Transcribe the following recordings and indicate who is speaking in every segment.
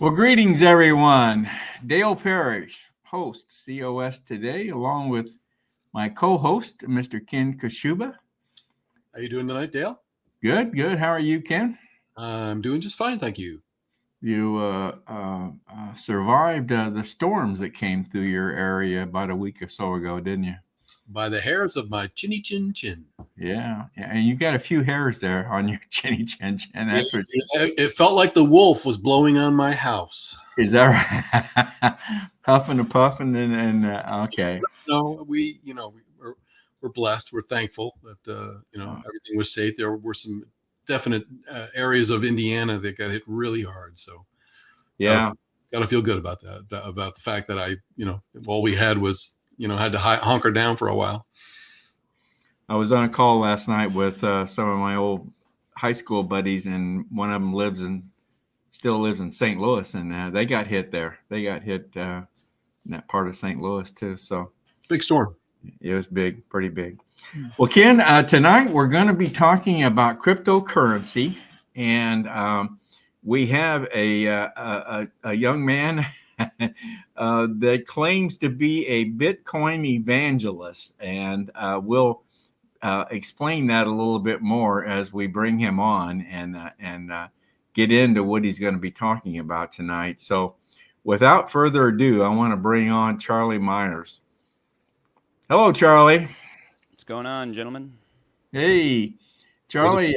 Speaker 1: Well, greetings, everyone. Dale Parrish, host COS today, along with my co-host, Mr. Ken Kashuba.
Speaker 2: How you doing tonight, Dale?
Speaker 1: Good, good. How are you, Ken?
Speaker 2: I'm doing just fine, thank you.
Speaker 1: You survived the storms that came through your area about a week or so ago, didn't you?
Speaker 2: By the hairs of my chinny chin chin.
Speaker 1: Yeah, yeah. And you got a few hairs there on your chinny chin chin.
Speaker 2: Yeah,
Speaker 1: That's for sure.
Speaker 2: it felt like the wolf was blowing on my house.
Speaker 1: Is that right? Huffing and puffing okay.
Speaker 2: So we're blessed. We're thankful that everything was safe. There were some definite areas of Indiana that got hit really hard. So gotta
Speaker 1: Yeah.
Speaker 2: gotta feel good about that. About the fact that all we had was had to hunker down for a while.
Speaker 1: I was on a call last night with some of my old high school buddies, and one of them still lives in St. Louis, and they got hit there. They got hit in that part of St. Louis too. So
Speaker 2: Big storm.
Speaker 1: it was big, pretty big. Well, Ken, tonight we're going to be talking about cryptocurrency, and we have a young man that claims to be a Bitcoin evangelist, and we'll explain that a little bit more as we bring him on and get into what he's going to be talking about tonight. So, without further ado, I want to bring on Charlie Myers. Hello, Charlie.
Speaker 3: What's going on, gentlemen?
Speaker 1: Hey, Charlie.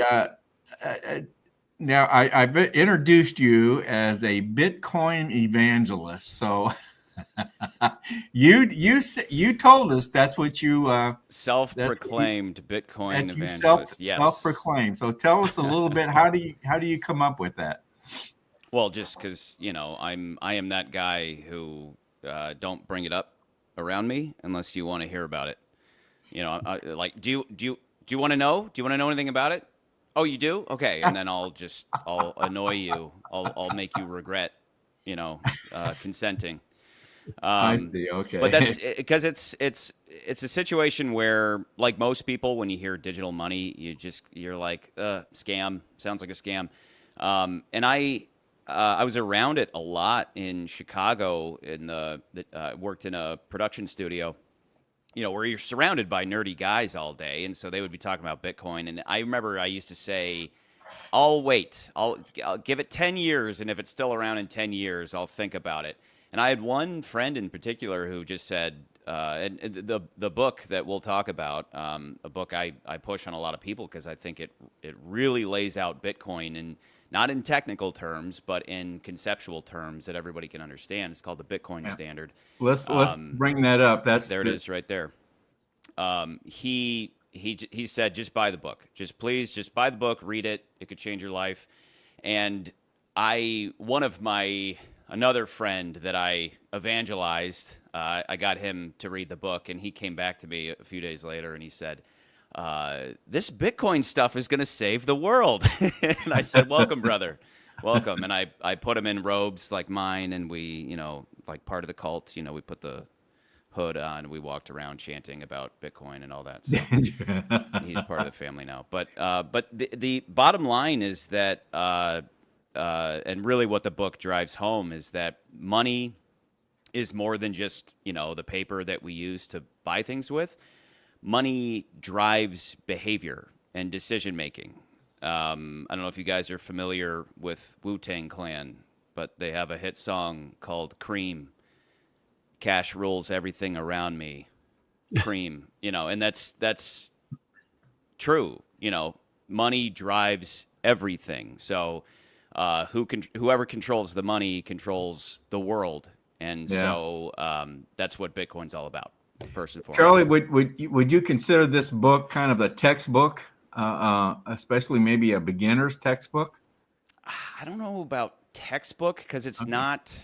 Speaker 1: Now I've introduced you as a Bitcoin evangelist. So you told us that's what you
Speaker 3: Self-proclaimed Bitcoin
Speaker 1: as you
Speaker 3: evangelist. Yes.
Speaker 1: self-proclaimed. So tell us a little bit. How do you come up with that?
Speaker 3: Well, just because I am that guy who don't bring it up around me unless you want to hear about it. Like, do you want to know? Do you want to know anything about it? Oh, you do? Okay, and then I'll annoy you. I'll make you regret, consenting.
Speaker 1: I see. Okay.
Speaker 3: But that's because it's a situation where, like most people, when you hear digital money, you're like, scam. Sounds like a scam. And I was around it a lot in Chicago. Worked in a production studio, where you're surrounded by nerdy guys all day, and so they would be talking about Bitcoin. And I remember I used to say, I'll wait. I'll give it 10 years, and if it's still around in 10 years, I'll think about it. And I had one friend in particular who just said, and the book that we'll talk about, a book I push on a lot of people because I think it really lays out Bitcoin, and not in technical terms, but in conceptual terms that everybody can understand. It's called the Bitcoin Standard.
Speaker 1: Let's bring that up. That's
Speaker 3: There it is right there. He said, just buy the book. Please just buy the book, read it. It could change your life. And another friend that I evangelized, I got him to read the book, and he came back to me a few days later and he said, this Bitcoin stuff is going to save the world. And I said, welcome, brother. Welcome. And I put him in robes like mine, and we, like part of the cult, we put the hood on, and we walked around chanting about Bitcoin and all that. So he's part of the family now. But the bottom line is that, and really what the book drives home is that money is more than just, the paper that we use to buy things with. Money drives behavior and decision making. I don't know if you guys are familiar with Wu-Tang Clan, but they have a hit song called Cream. Cash rules everything around me. Cream, and that's true. Money drives everything. So whoever controls the money controls the world. And so that's what Bitcoin's all about. First and foremost.
Speaker 1: Charlie, would you consider this book kind of a textbook, especially maybe a beginner's textbook?
Speaker 3: I don't know about textbook because it's not,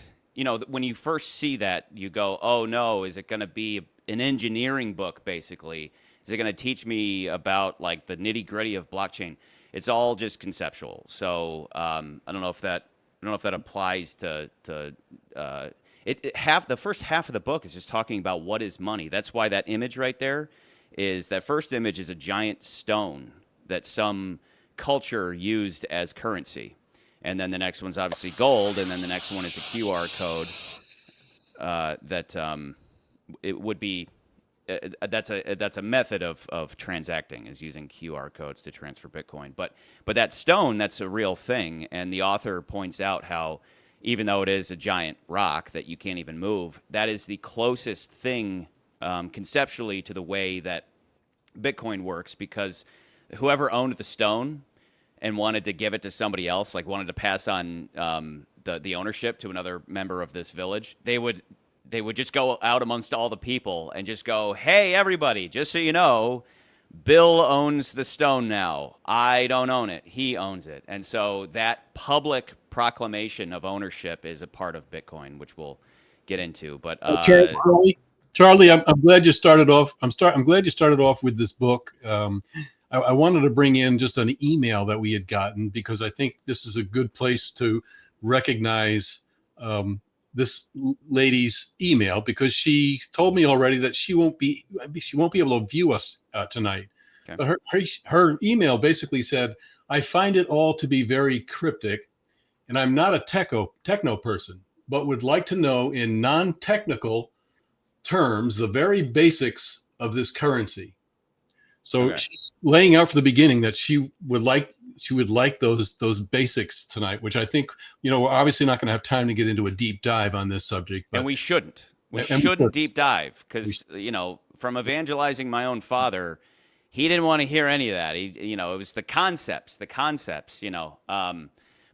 Speaker 3: when you first see that, you go, oh no, is it going to be an engineering book basically? Is it going to teach me about like the nitty gritty of blockchain? It's all just conceptual. So I don't know if that applies to the first half of the book is just talking about what is money. That's why that image right there is that first image is a giant stone that some culture used as currency. and then the next one's obviously gold, and then the next one is a QR code that it would be. That's a method of transacting, is using QR codes to transfer Bitcoin. But that stone, that's a real thing, and the author points out how even though it is a giant rock that you can't even move, that is the closest thing conceptually to the way that Bitcoin works, because whoever owned the stone and wanted to give it to somebody else, like wanted to pass on the ownership to another member of this village, they would just go out amongst all the people and just go, hey, everybody, just so you know, Bill owns the stone now. I don't own it. He owns it. And so that public proclamation of ownership is a part of Bitcoin, which we'll get into. But
Speaker 2: Charlie, I'm glad you started off. I'm glad you started off with this book. I wanted to bring in just an email that we had gotten, because I think this is a good place to recognize this lady's email, because she told me already that she won't be able to view us tonight.
Speaker 3: Okay.
Speaker 2: But her email basically said, "I find it all to be very cryptic, and I'm not a techno person, but would like to know in non-technical terms the very basics of this currency." So
Speaker 3: Okay.
Speaker 2: she's laying out from the beginning that she would like those basics tonight, which I think, we're obviously not going to have time to get into a deep dive on this subject. But
Speaker 3: and we shouldn't. We
Speaker 2: And we
Speaker 3: shouldn't
Speaker 2: should.
Speaker 3: deep dive, because, from evangelizing my own father, he didn't want to hear any of that. It was the concepts,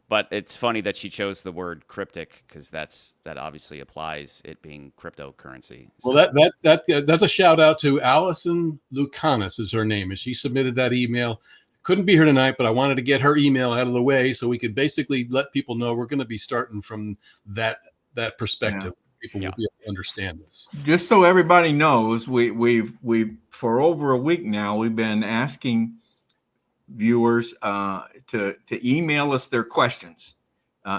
Speaker 3: but it's funny that she chose the word cryptic, because that obviously applies, it being cryptocurrency. So,
Speaker 2: Well, that's a shout out to Allison Lucanis is her name, and she submitted that email. Couldn't be here tonight, but I wanted to get her email out of the way so we could basically let people know we're going to be starting from that perspective. People will be able to understand this.
Speaker 1: Just so everybody knows, we've for over a week now, we've been asking viewers to email us their questions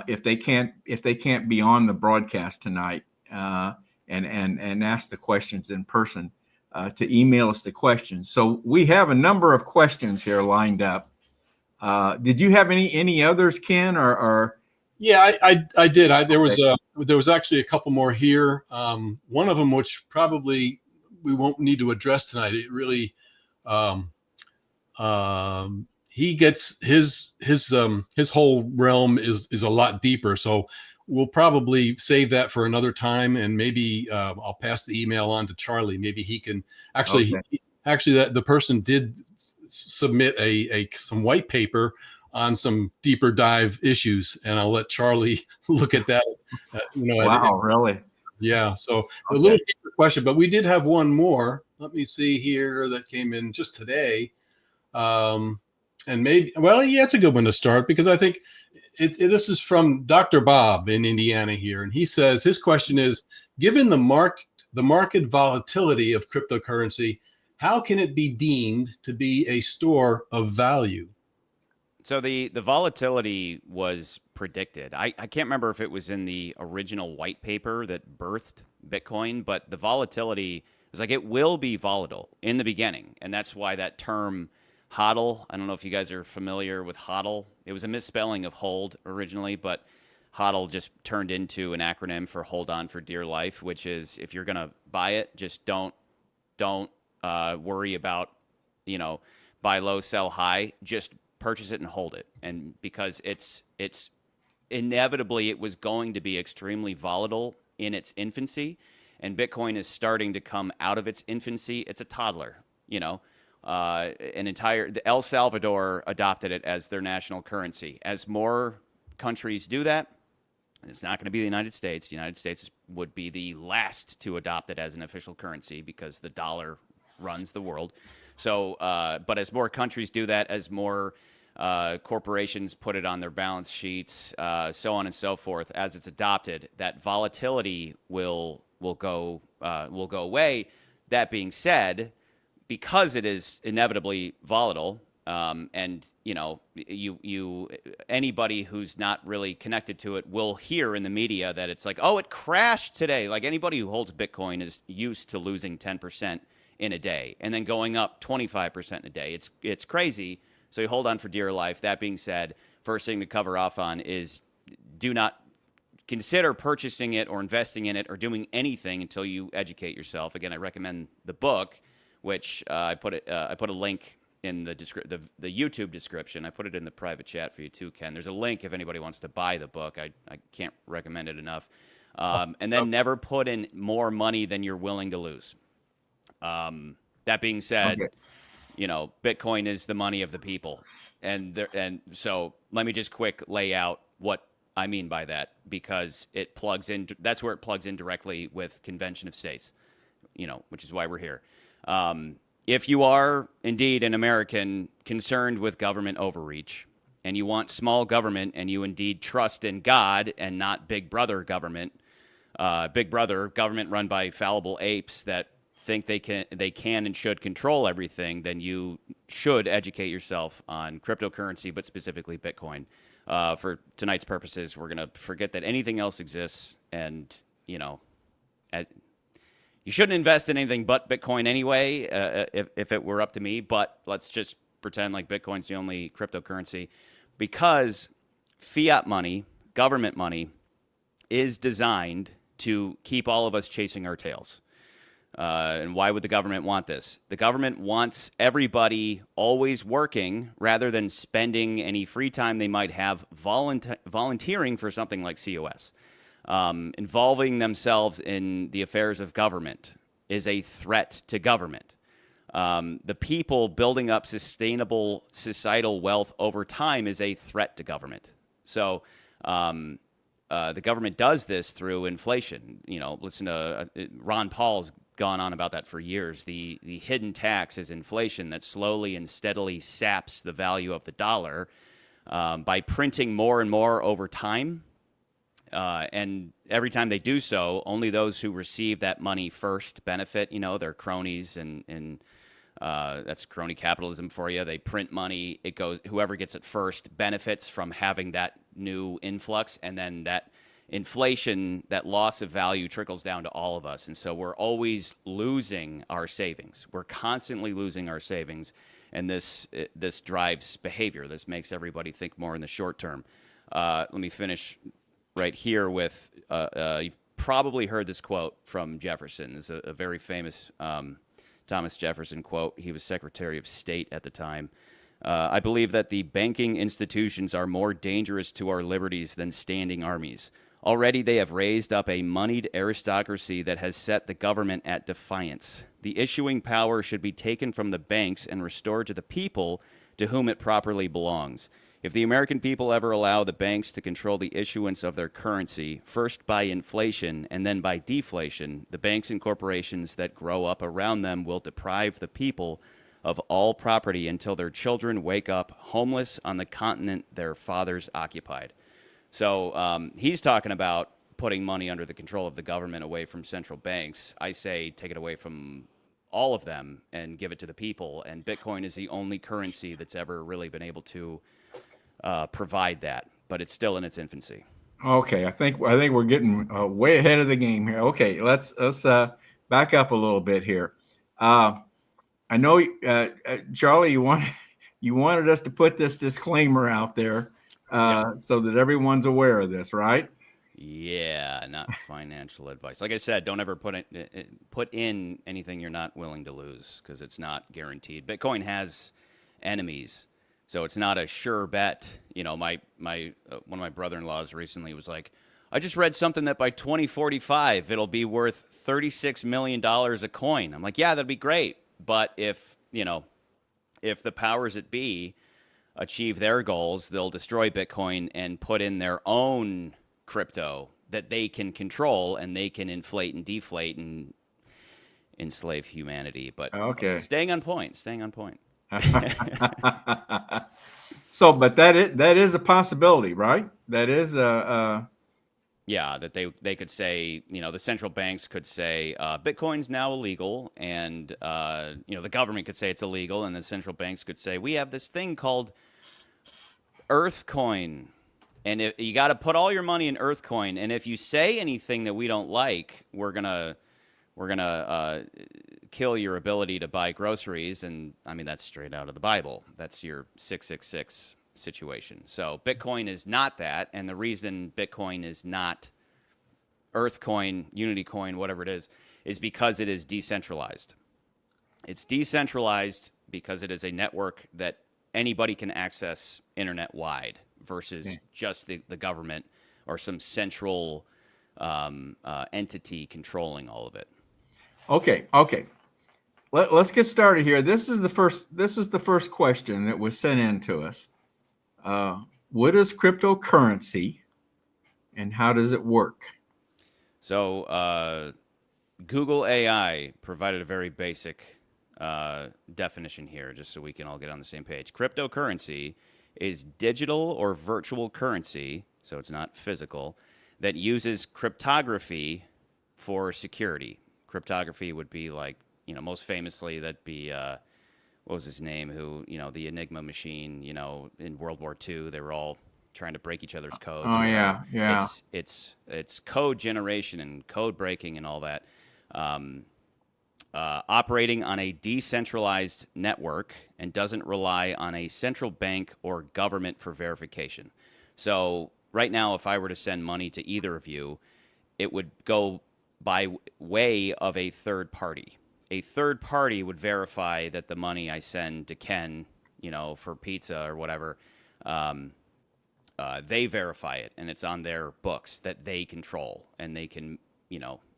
Speaker 1: if they can't be on the broadcast tonight, and ask the questions in person, to email us the questions. So we have a number of questions here lined up. Did you have any others, Ken, or?
Speaker 2: Yeah, I did. There was actually a couple more here. One of them, which probably we won't need to address tonight. It really, he gets his whole realm is a lot deeper. So we'll probably save that for another time, and maybe I'll pass the email on to Charlie. Maybe he can actually.
Speaker 1: Okay.
Speaker 2: Actually, that the person did submit some white paper on some deeper dive issues, and I'll let Charlie look at that.
Speaker 1: Wow, really?
Speaker 2: Yeah. So a little deeper question, but we did have one more. Let me see here that came in just today. And maybe, it's a good one to start, because I think this is from Dr. Bob in Indiana here. And he says, his question is, given the market volatility of cryptocurrency, how can it be deemed to be a store of value?
Speaker 3: So the volatility was predicted. I can't remember if it was in the original white paper that birthed Bitcoin, but the volatility was like, it will be volatile in the beginning. And that's why that term HODL, I don't know if you guys are familiar with HODL. It was a misspelling of hold originally, but HODL just turned into an acronym for hold on for dear life, which is, if you're going to buy it, just don't worry about, buy low, sell high, just purchase it and hold it. And because it's inevitably, it was going to be extremely volatile in its infancy, and Bitcoin is starting to come out of its infancy. It's a toddler, El Salvador adopted it as their national currency. As more countries do that, and it's not going to be the United States. The United States would be the last to adopt it as an official currency, because the dollar runs the world. So, but as more countries do that, as more corporations put it on their balance sheets, so on and so forth, as it's adopted, that volatility will go away. That being said, because it is inevitably volatile, and anybody who's not really connected to it will hear in the media that it's like, oh, it crashed today. Like, anybody who holds Bitcoin is used to losing 10% in a day and then going up 25% in a day. It's crazy. So you hold on for dear life. That being said, first thing to cover off on is do not consider purchasing it or investing in it or doing anything until you educate yourself. Again, I recommend the book, which I put a link in the YouTube description. I put it in the private chat for you too, Ken. There's a link if anybody wants to buy the book. I can't recommend it enough. And then never put in more money than you're willing to lose. That being said, Bitcoin is the money of the people. And so let me just quick lay out what I mean by that, because it plugs in. That's where it plugs in directly with Convention of States, which is why we're here. If you are indeed an American concerned with government overreach, and you want small government, and you indeed trust in God and not Big Brother government, Big Brother government run by fallible apes that think they can and should control everything, then you should educate yourself on cryptocurrency, but specifically Bitcoin. For tonight's purposes, we're going to forget that anything else exists, and as you shouldn't invest in anything but Bitcoin anyway, if it were up to me. But let's just pretend like Bitcoin's the only cryptocurrency, because fiat money, government money, is designed to keep all of us chasing our tails. And why would the government want this? The government wants everybody always working rather than spending any free time they might have volunteering for something like COS. Involving themselves in the affairs of government is a threat to government. The people building up sustainable societal wealth over time is a threat to government. So the government does this through inflation. Listen to Ron Paul's gone on about that for years. The hidden tax is inflation that slowly and steadily saps the value of the dollar by printing more and more over time. And every time they do so, only those who receive that money first benefit. Their cronies, and that's crony capitalism for you. They print money. It goes, whoever gets it first benefits from having that new influx, and then that inflation, that loss of value, trickles down to all of us. And so we're always losing our savings. We're constantly losing our savings, and this drives behavior. This makes everybody think more in the short term. Let me finish right here with, you've probably heard this quote from Jefferson. This is a very famous Thomas Jefferson quote. He was Secretary of State at the time. I believe that the banking institutions are more dangerous to our liberties than standing armies. Already they have raised up a moneyed aristocracy that has set the government at defiance. The issuing power should be taken from the banks and restored to the people to whom it properly belongs. If the American people ever allow the banks to control the issuance of their currency, first by inflation and then by deflation, the banks and corporations that grow up around them will deprive the people of all property until their children wake up homeless on the continent their fathers occupied. So he's talking about putting money under the control of the government away from central banks. I say take it away from all of them and give it to the people. And Bitcoin is the only currency that's ever really been able to provide that, but it's still in its infancy.
Speaker 1: Okay, I think we're getting way ahead of the game here. Okay, let's back up a little bit here. I know, Charlie, you wanted us to put this disclaimer out there so that everyone's aware of this, right?
Speaker 3: Yeah, not financial advice. Like I said, don't ever put in anything you're not willing to lose, because it's not guaranteed. Bitcoin has enemies, so it's not a sure bet. My one of my brother-in-laws recently was like, I just read something that by 2045 it'll be worth $36 million a coin. I'm like, yeah, that'd be great. But if the powers that be achieve their goals, they'll destroy Bitcoin and put in their own crypto that they can control, and they can inflate and deflate and enslave humanity. But
Speaker 1: okay,
Speaker 3: staying on point.
Speaker 1: So, but that is a possibility, right? That is
Speaker 3: yeah, that they could say, the central banks could say Bitcoin's now illegal, and the government could say it's illegal, and the central banks could say we have this thing called Earthcoin, and you got to put all your money in Earthcoin, and if you say anything that we don't like, we're gonna kill your ability to buy groceries. And I mean, that's straight out of the Bible. That's your 666 situation. So Bitcoin is not that, and the reason Bitcoin is not Earthcoin, Unity Coin, whatever it is because it is decentralized. It's decentralized because it is a network that anybody can access internet wide versus just the government or some central entity controlling all of it.
Speaker 1: Okay. Let's get started here. This is the first question that was sent in to us. What is cryptocurrency, and how does it work?
Speaker 3: So Google AI provided a very basic definition here, just so we can all get on the same page. Cryptocurrency is digital or virtual currency, so it's not physical, that uses cryptography for security. Cryptography would be like, most famously, that'd be, what was his name? Who, the Enigma machine, in World War II, they were all trying to break each other's codes.
Speaker 1: Oh, yeah.
Speaker 3: It's code generation and code breaking and all that. Operating on a decentralized network and doesn't rely on a central bank or government for verification. So right now, if I were to send money to either of you, it would go by way of a third party. A third party would verify that the money I send to Ken, for pizza or whatever, they verify it, and it's on their books that they control, and they can,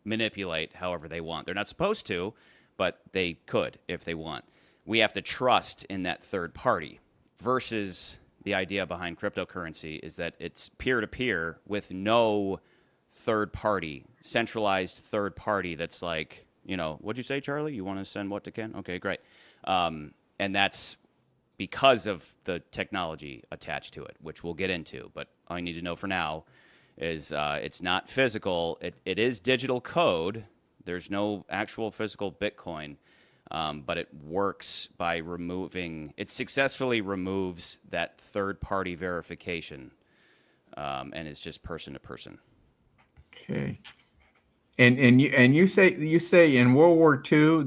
Speaker 3: manipulate however they want. They're not supposed to, but they could if they want. We have to trust in that third party versus the idea behind cryptocurrency is that it's peer-to-peer with no third party, centralized third party that's like, what'd you say, Charlie? You want to send what to Ken? Okay, great. And that's because of the technology attached to it, which we'll get into. But all you need to know for now is it's not physical. It is digital code. There's no actual physical Bitcoin, but it works by it successfully removes that third-party verification, and it's just person to person.
Speaker 1: Okay. And you say in World War II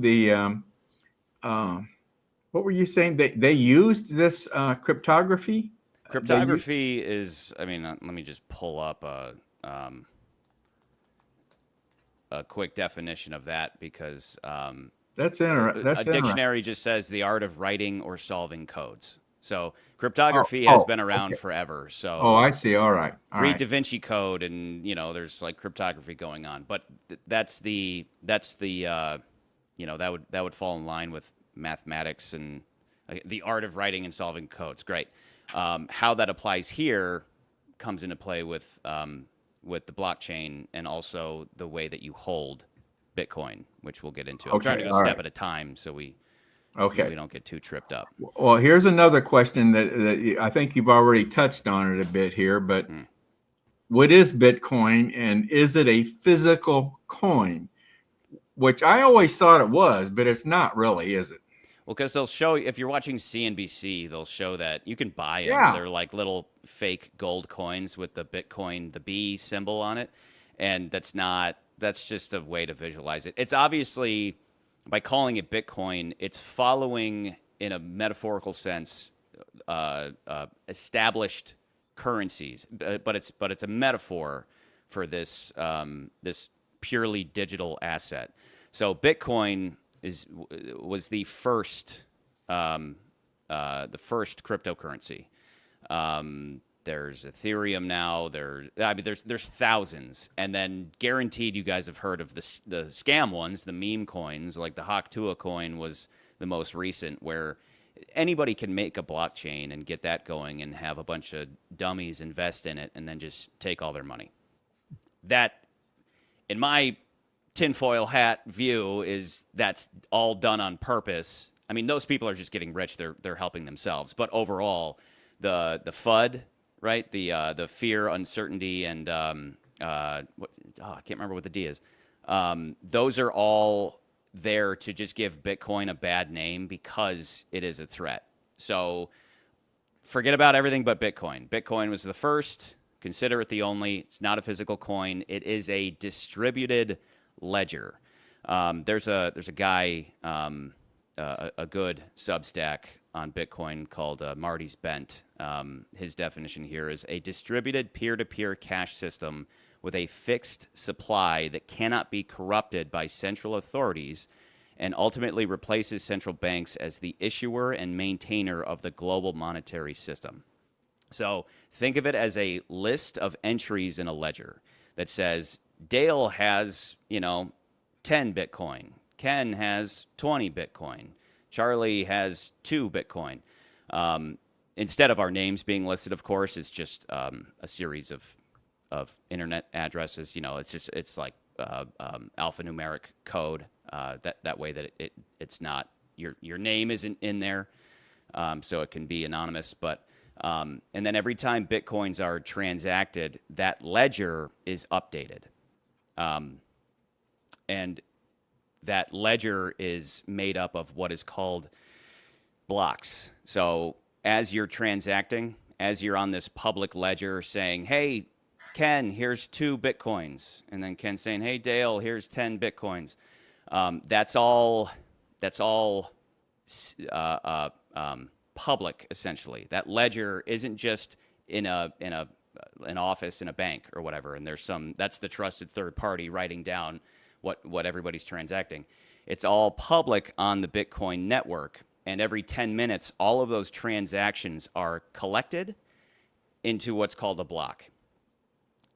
Speaker 1: what were you saying? They used this cryptography?
Speaker 3: Cryptography is, let me just pull up a quick definition of that because
Speaker 1: That's
Speaker 3: a dictionary just says the art of writing or solving codes. So cryptography has been around forever. So
Speaker 1: I see. All right.
Speaker 3: Read Da Vinci Code, and there's like cryptography going on. But that's the that would fall in line with mathematics and the art of writing and solving codes. Great. How that applies here comes into play with the blockchain and also the way that you hold Bitcoin, which we'll get into. I'm trying to go step at a time so we don't get too tripped up.
Speaker 1: Well, here's another question that I think you've already touched on it a bit here, but what is Bitcoin, and is it a physical coin? Which I always thought it was, but it's not really, is it?
Speaker 3: Well, because they'll show, if you're watching CNBC, they'll show that you can buy them.
Speaker 1: Yeah.
Speaker 3: They're like little fake gold coins with the Bitcoin, the B symbol on it. And that's just a way to visualize it. It's obviously, by calling it Bitcoin, it's following, in a metaphorical sense, established currencies. But it's a metaphor for this purely digital asset. So Bitcoin was the first cryptocurrency. There's Ethereum now. There's thousands, and then guaranteed you guys have heard of the scam ones, the meme coins, like the Haktua coin was the most recent, where anybody can make a blockchain and get that going and have a bunch of dummies invest in it and then just take all their money. That, in my tinfoil hat view, that's all done on purpose. I mean, those people are just getting rich. They're helping themselves. But overall, the FUD, right? The fear, uncertainty, and I can't remember what the D is. Those are all there to just give Bitcoin a bad name because it is a threat. So forget about everything but Bitcoin. Bitcoin was the first. Consider it the only. It's not a physical coin. It is a distributed ledger. There's a guy, a good Substack on Bitcoin called Marty's Bent. His definition here is a distributed peer-to-peer cash system with a fixed supply that cannot be corrupted by central authorities and ultimately replaces central banks as the issuer and maintainer of the global monetary system. So think of it as a list of entries in a ledger that says Dale has, 10 Bitcoin. Ken has 20 Bitcoin. Charlie has 2 Bitcoin. Instead of our names being listed, of course, it's just a series of internet addresses. It's like alphanumeric code. That way that it's not your name isn't in there, so it can be anonymous. But and then every time Bitcoins are transacted, that ledger is updated, and that ledger is made up of what is called blocks. So as you're transacting, as you're on this public ledger saying, hey, Ken, here's 2 Bitcoins. And then Ken saying, hey, Dale, here's 10 Bitcoins. That's all public, essentially. That ledger isn't just in an office in a bank or whatever. And that's the trusted third party writing down what everybody's transacting. It's all public on the Bitcoin network. And every 10 minutes, all of those transactions are collected into what's called a block.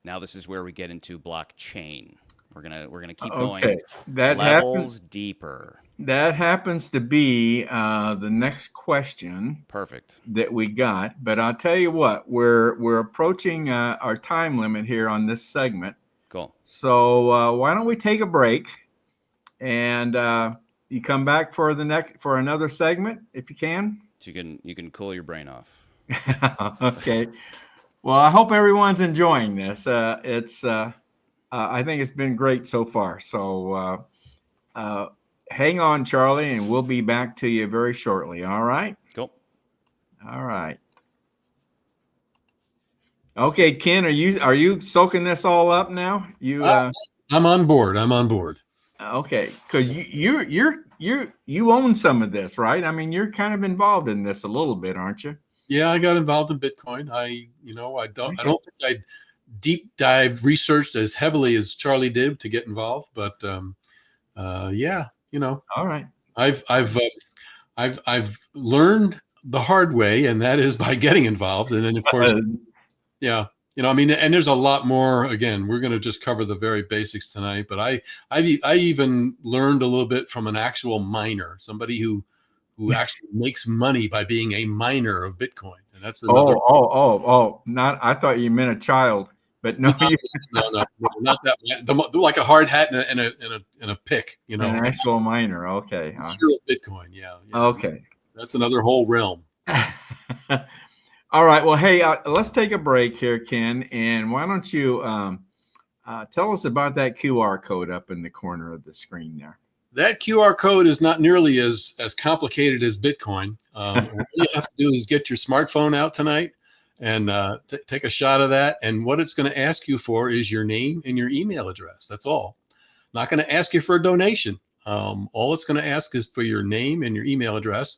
Speaker 3: Now this is where we get into blockchain. We're gonna keep going levels deeper.
Speaker 1: That happens to be the next question.
Speaker 3: Perfect.
Speaker 1: That we got. But I'll tell you what, we're approaching our time limit here on this segment.
Speaker 3: Cool.
Speaker 1: So why don't we take a break, and you come back for another segment if you can.
Speaker 3: So you can cool your brain off.
Speaker 1: Okay. Well, I hope everyone's enjoying this. I think it's been great so far. So hang on, Charlie, and we'll be back to you very shortly. All right?
Speaker 3: Cool.
Speaker 1: All right. Okay, Ken, are you soaking this all up now?
Speaker 2: I'm on board.
Speaker 1: Okay, because you own some of this, right? I mean, you're kind of involved in this a little bit, aren't you?
Speaker 2: Yeah, I got involved in Bitcoin. I don't think I deep dive researched as heavily as Charlie did to get involved, but yeah,
Speaker 1: All right.
Speaker 2: I've learned the hard way, and that is by getting involved. And then of course, yeah, and there's a lot more. Again, we're going to just cover the very basics tonight, but I even learned a little bit from an actual miner, somebody who actually makes money by being a miner of Bitcoin. And that's another.
Speaker 1: Not, I thought you meant a child, but no,
Speaker 2: no, not that. Like a hard hat and a pick,
Speaker 1: an actual miner. Okay.
Speaker 2: Bitcoin. Yeah.
Speaker 1: Okay.
Speaker 2: That's another whole realm.
Speaker 1: All right. Well, hey, let's take a break here, Ken. And why don't you tell us about that QR code up in the corner of the screen there?
Speaker 2: That QR code is not nearly as complicated as Bitcoin. All you have to do is get your smartphone out tonight and take a shot of that. And what it's going to ask you for is your name and your email address. That's all. Not going to ask you for a donation. All it's going to ask is for your name and your email address.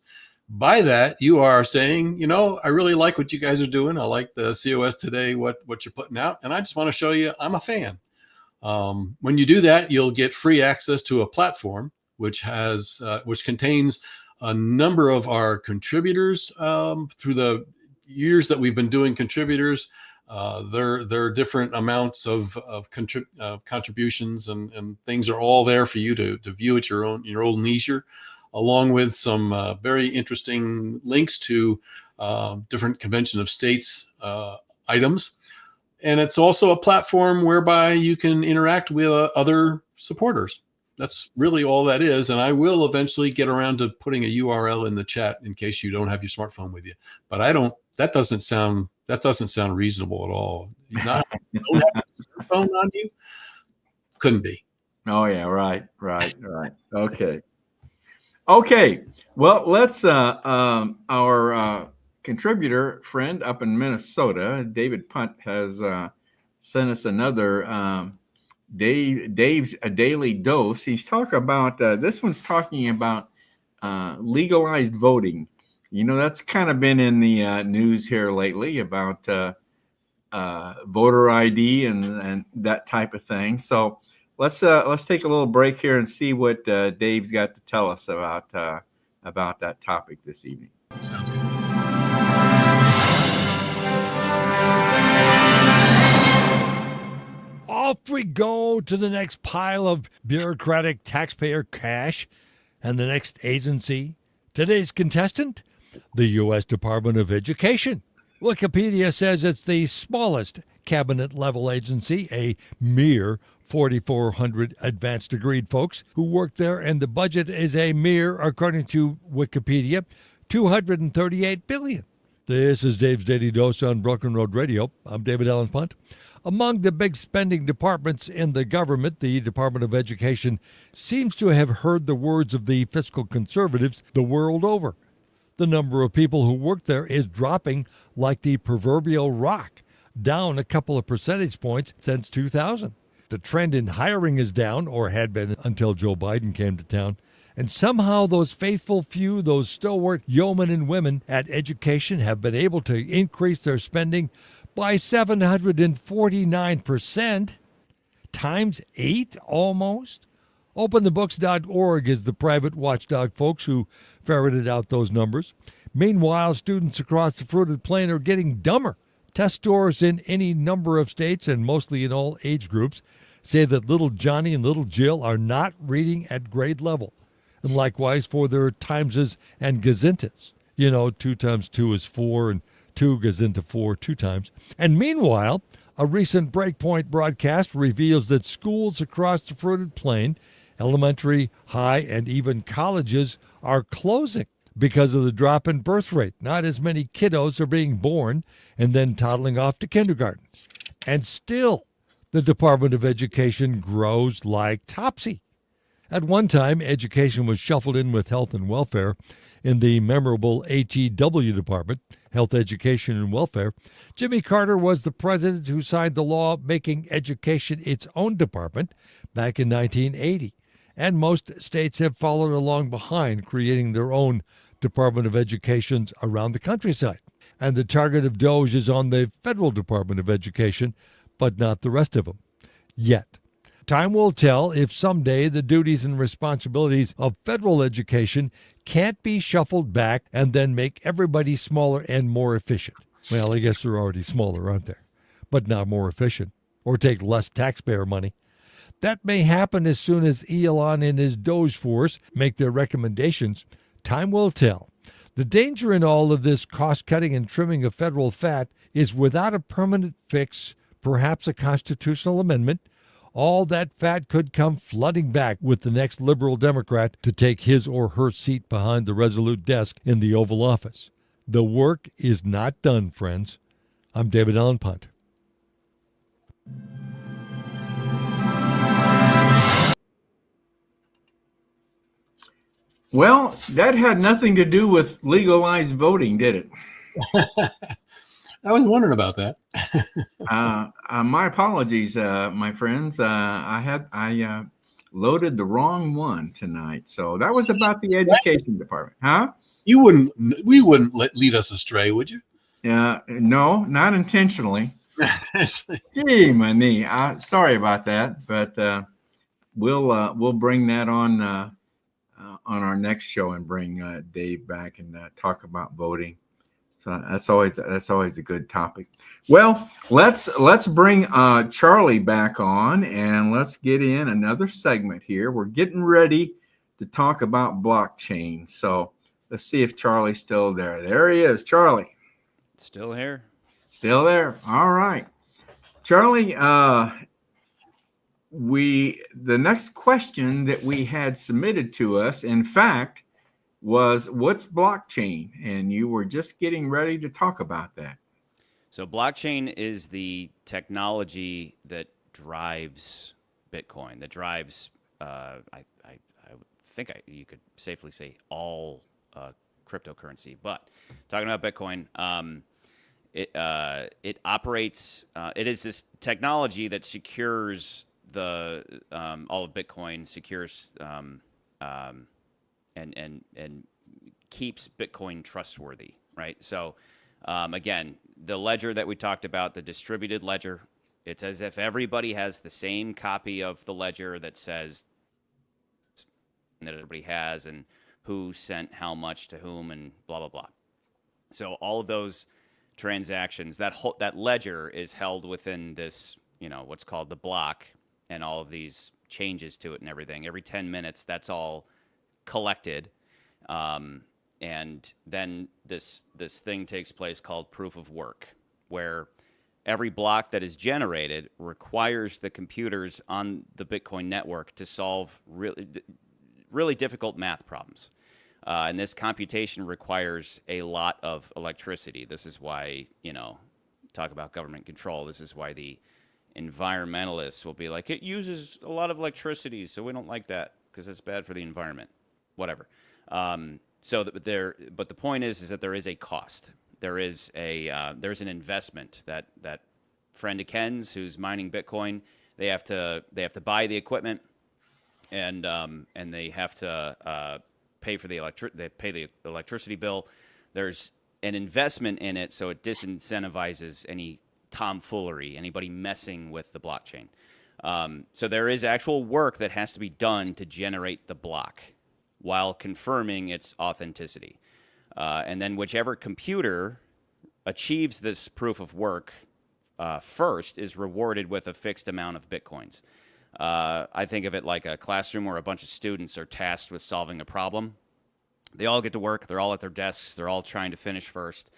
Speaker 2: By that, you are saying, I really like what you guys are doing. I like the COS today, what you're putting out. And I just want to show you I'm a fan. When you do that, you'll get free access to a platform which contains a number of our contributors through the years that we've been doing contributors. There are different amounts of contributions and things are all there for you to view at your own leisure, along with some very interesting links to different Convention of States items. And it's also a platform whereby you can interact with other supporters. That's really all that is. And I will eventually get around to putting a URL in the chat in case you don't have your smartphone with you. But that doesn't sound reasonable at all. You don't have your phone on you? Couldn't be.
Speaker 1: Oh yeah, right. Okay. Well, let's our contributor friend up in Minnesota, David Punt, has sent us another Dave's a daily dose. He's talking about this one's talking about legalized voting That's kind of been in the news here lately about voter ID and that type of thing. So let's take a little break here and see what Dave's got to tell us about that topic this evening.
Speaker 2: Sounds good.
Speaker 4: Off we go to the next pile of bureaucratic taxpayer cash and the next agency. Today's contestant, the U.S. Department of Education. Wikipedia says it's the smallest cabinet-level agency, a mere 4,400 advanced degreed folks who work there, and the budget is a mere, according to Wikipedia, $238 billion. This is Dave's Daily Dose on Broken Road Radio. I'm David Allen Punt. Among the big spending departments in the government, the Department of Education seems to have heard the words of the fiscal conservatives the world over. The number of people who work there is dropping like the proverbial rock, down a couple of percentage points since 2000. The trend in hiring is down, or had been until Joe Biden came to town. And somehow those faithful few, those stalwart yeomen and women at education have been able to increase their spending by 749%, times 8 almost. OpenTheBooks.org is the private watchdog, folks, who ferreted out those numbers. Meanwhile, students across the fruited plain are getting dumber. Test scores in any number of states, and mostly in all age groups, say that little Johnny and little Jill are not reading at grade level. And likewise for their timeses and gazintas. 2 times 2 is 4, and 2 goes into 4 2 times. And meanwhile, a recent Breakpoint broadcast reveals that schools across the fruited plain, elementary, high, and even colleges, are closing because of the drop in birth rate. Not as many kiddos are being born and then toddling off to kindergarten. And still, the Department of Education grows like topsy. At one time, education was shuffled in with health and welfare in the memorable HEW department, Health, Education, and Welfare. Jimmy Carter was the president who signed the law making education its own department back in 1980. And most states have followed along behind, creating their own Department of Educations around the countryside. And the target of DOGE is on the federal Department of Education, but not the rest of them. Yet. Time will tell if someday the duties and responsibilities of federal education can't be shuffled back and then make everybody smaller and more efficient. Well, I guess they're already smaller, aren't they? But not more efficient, or take less taxpayer money. That may happen as soon as Elon and his Doge force make their recommendations. Time will tell. The danger in all of this cost-cutting and trimming of federal fat is without a permanent fix, perhaps a constitutional amendment, all that fat could come flooding back with the next liberal Democrat to take his or her seat behind the resolute desk in the Oval Office. The work is not done, friends. I'm David Allen Punt.
Speaker 1: Well, that had nothing to do with legalized voting, did it?
Speaker 2: I was wondering about that.
Speaker 1: My apologies, my friends. I loaded the wrong one tonight. So that was about the education department, huh?
Speaker 2: We wouldn't lead us astray, would you?
Speaker 1: No, not intentionally. Gee, my knee. Sorry about that, but we'll bring that on our next show and bring Dave back and talk about voting. So that's always a good topic. Well, let's bring Charlie back on and let's get in another segment here. We're getting ready to talk about blockchain. So let's see if Charlie's still there. There he is, Charlie.
Speaker 3: Still here.
Speaker 1: Still there. All right, Charlie. The next question that we had submitted to us, in fact, was what's blockchain? And you were just getting ready to talk about that.
Speaker 3: So blockchain is the technology that drives Bitcoin, that drives, I think you could safely say all cryptocurrency. But talking about Bitcoin, it operates, it is this technology that secures all of Bitcoin, secures and keeps Bitcoin trustworthy, right? So again, the ledger that we talked about, the distributed ledger, it's as if everybody has the same copy of the ledger that says that everybody has and who sent how much to whom and blah, blah, blah. So all of those transactions, that ledger is held within this, what's called the block, and all of these changes to it and everything. Every 10 minutes, that's all collected. And then this thing takes place called proof of work, where every block that is generated requires the computers on the Bitcoin network to solve really difficult math problems. And this computation requires a lot of electricity. This is why, talk about government control. This is why the environmentalists will be like, it uses a lot of electricity, so we don't like that because it's bad for the environment. Whatever. But the point is that there is a cost. There's an investment that friend of Ken's who's mining Bitcoin. They have to buy the equipment, and they have to pay for the electricity bill. There's an investment in it, so it disincentivizes any tomfoolery, anybody messing with the blockchain. So there is actual work that has to be done to generate the block while confirming its authenticity. And then whichever computer achieves this proof of work first is rewarded with a fixed amount of Bitcoins. I think of it like a classroom where a bunch of students are tasked with solving a problem. They all get to work. They're all at their desks. They're all trying to finish first.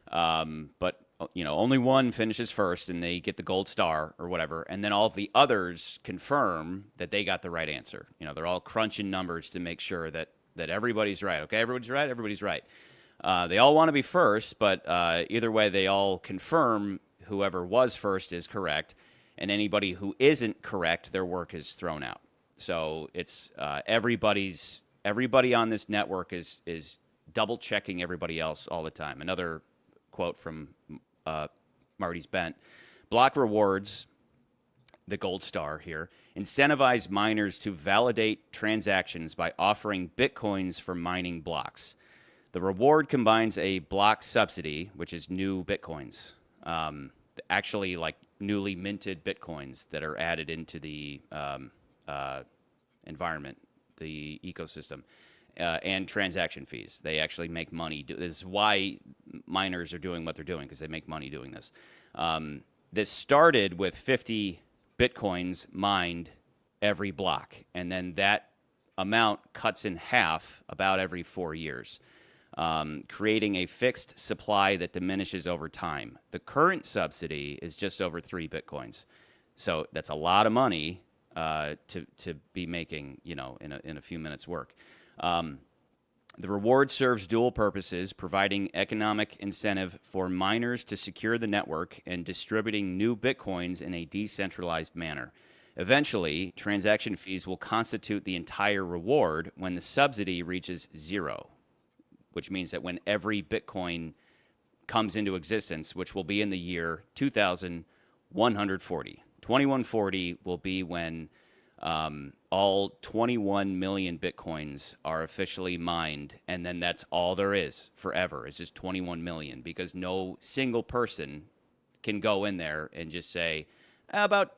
Speaker 3: But only one finishes first, and they get the gold star or whatever. And then all of the others confirm that they got the right answer. They're all crunching numbers to make sure that everybody's right. Okay, everybody's right. Everybody's right. They all want to be first, but either way, they all confirm whoever was first is correct. And anybody who isn't correct, their work is thrown out. So it's everybody on this network is double checking everybody else all the time. Another quote from Marty's Bent: block rewards, the gold star here, incentivize miners to validate transactions by offering Bitcoins for mining blocks. The reward combines a block subsidy, which is new Bitcoins, actually like newly minted Bitcoins that are added into the environment, the ecosystem, and transaction fees. They actually make money. This is why miners are doing what they're doing, because they make money doing this. This started with 50 Bitcoins mined every block, and then that amount cuts in half about every 4 years, creating a fixed supply that diminishes over time. The current subsidy is just over 3 Bitcoins. So that's a lot of money to be making, in a few minutes' work. The reward serves dual purposes, providing economic incentive for miners to secure the network and distributing new Bitcoins in a decentralized manner. Eventually, transaction fees will constitute the entire reward when the subsidy reaches 0, which means that when every Bitcoin comes into existence, which will be in the year 2140. 2140 will be when all 21 million Bitcoins are officially mined, and then that's all there is forever. It's just 21 million, because no single person can go in there and just say, about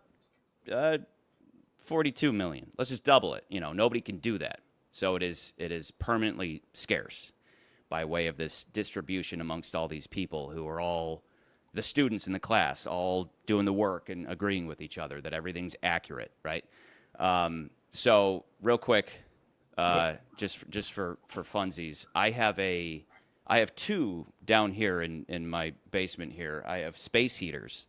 Speaker 3: 42 million. Let's just double it. Nobody can do that. So it is permanently scarce by way of this distribution amongst all these people who are all the students in the class, all doing the work and agreeing with each other that everything's accurate, right? So real quick, just for funsies, I have 2 down here in my basement here. I have space heaters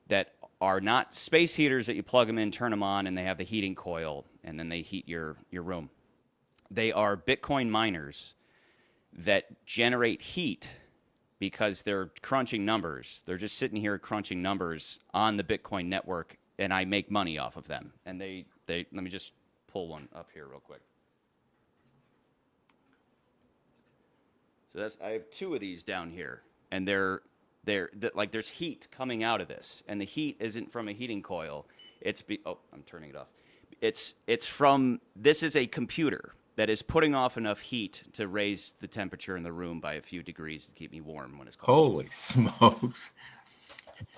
Speaker 3: that are not space heaters that you plug them in, turn them on, and they have the heating coil, and then they heat your room. They are Bitcoin miners that generate heat because they're crunching numbers. They're just sitting here crunching numbers on the Bitcoin network, and I make money off of them. And they let me just pull one up here real quick. So I have 2 of these down here, and they're like there's heat coming out of this, and the heat isn't from a heating coil. I'm turning it off. It's from, this is a computer. that is putting off enough heat to raise the temperature in the room by a few degrees to keep me warm when it's cold.
Speaker 1: Holy smokes.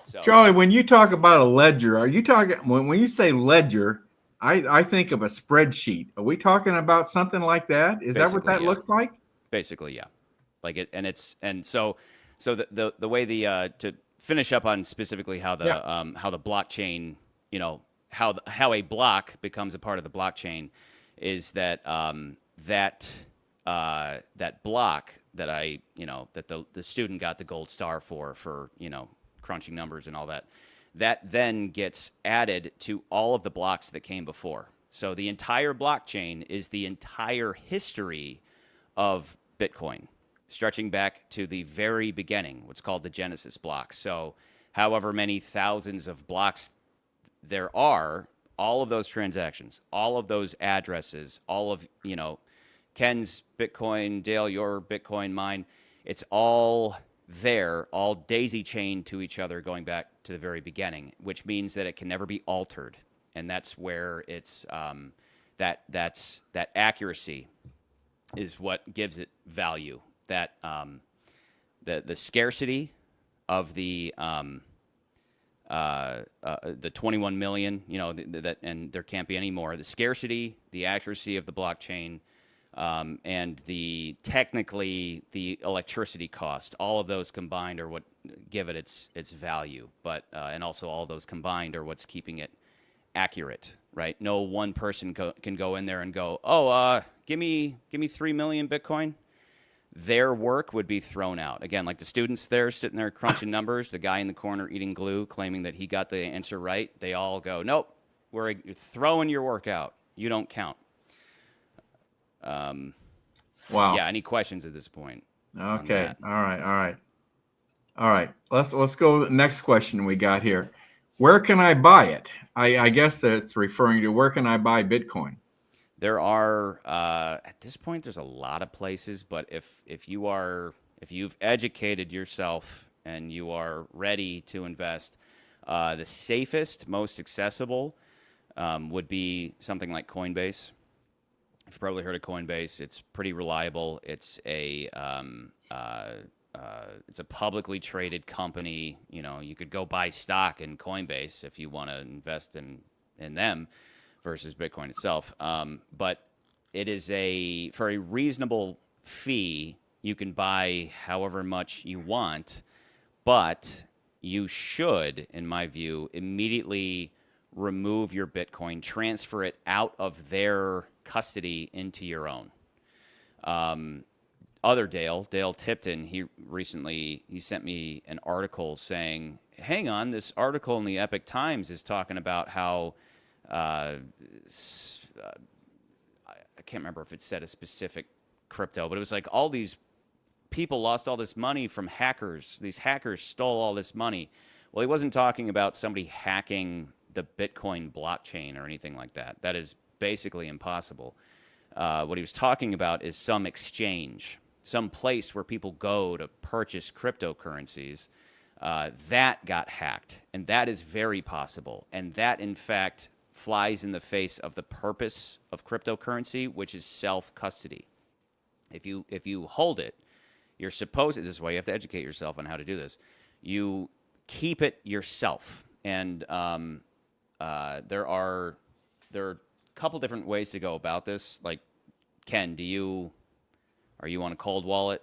Speaker 3: So,
Speaker 1: Charlie, when you talk about a ledger, are you talking when you say ledger, I think of a spreadsheet. Are we talking about something like that? Is that what
Speaker 3: Basically,
Speaker 1: that
Speaker 3: yeah.
Speaker 1: looks like?
Speaker 3: basically, yeah. Like it, and so the way to finish up on specifically how the blockchain, how a block becomes a part of the blockchain, is that that block that that the student got the gold star for crunching numbers and all that, that then gets added to all of the blocks that came before. So the entire blockchain is the entire history of Bitcoin, stretching back to the very beginning, what's called the Genesis block. So however many thousands of blocks there are, all of those transactions, all of those addresses, all of, Ken's Bitcoin, Dale, your Bitcoin, mine, it's all there, all daisy chained to each other going back to the very beginning, which means that it can never be altered. And that's where it's that accuracy is what gives it value. That the scarcity of the 21 million, that, and there can't be any more. The scarcity, the accuracy of the blockchain, and the electricity cost, all of those combined are what give it its value. But and also all those combined are what's keeping it accurate, right? No one person can go in there and go, give me 3 million Bitcoin. Their work would be thrown out. Again, like the students there sitting there crunching numbers, the guy in the corner eating glue, claiming that he got the answer right. They all go, nope, we're throwing your work out. You don't count.
Speaker 1: Wow.
Speaker 3: Yeah. Any questions at this point?
Speaker 1: Okay. All right. Let's go to the next question we got here. Where can I buy it? I guess that's referring to where can I buy Bitcoin?
Speaker 3: There are at this point there's a lot of places, but if you've educated yourself and you are ready to invest, the safest, most accessible would be something like Coinbase. You've probably heard of Coinbase. It's pretty reliable. It's a publicly traded company. You could go buy stock in Coinbase if you want to invest in them versus Bitcoin itself. But it is for a reasonable fee, you can buy however much you want, but you should, in my view, immediately remove your Bitcoin, transfer it out of their custody into your own. Dale Tipton, he sent me an article saying, hang on, this article in the Epic Times is talking about how I can't remember if it said a specific crypto, but it was like all these people lost all this money from hackers. These hackers stole all this money. Well, he wasn't talking about somebody hacking the Bitcoin blockchain or anything like that. That is basically impossible. What he was talking about is some exchange, some place where people go to purchase cryptocurrencies that got hacked. And that is very possible. And that, in fact, flies in the face of the purpose of cryptocurrency, which is self-custody. If you hold it, you're supposed to, this is why you have to educate yourself on how to do this. You keep it yourself. And there are a couple different ways to go about this. Like, Ken, are you on a cold wallet?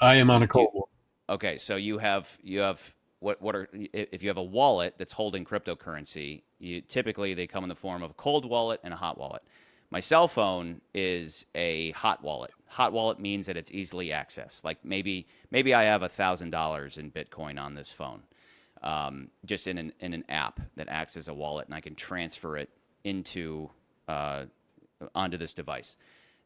Speaker 2: I am on a cold wallet.
Speaker 3: Okay, so you have if you have a wallet that's holding cryptocurrency, typically they come in the form of a cold wallet and a hot wallet. My cell phone is a hot wallet. Hot wallet means that it's easily accessed. Like maybe I have $1,000 in Bitcoin on this phone, just in an app that acts as a wallet, and I can transfer it onto this device.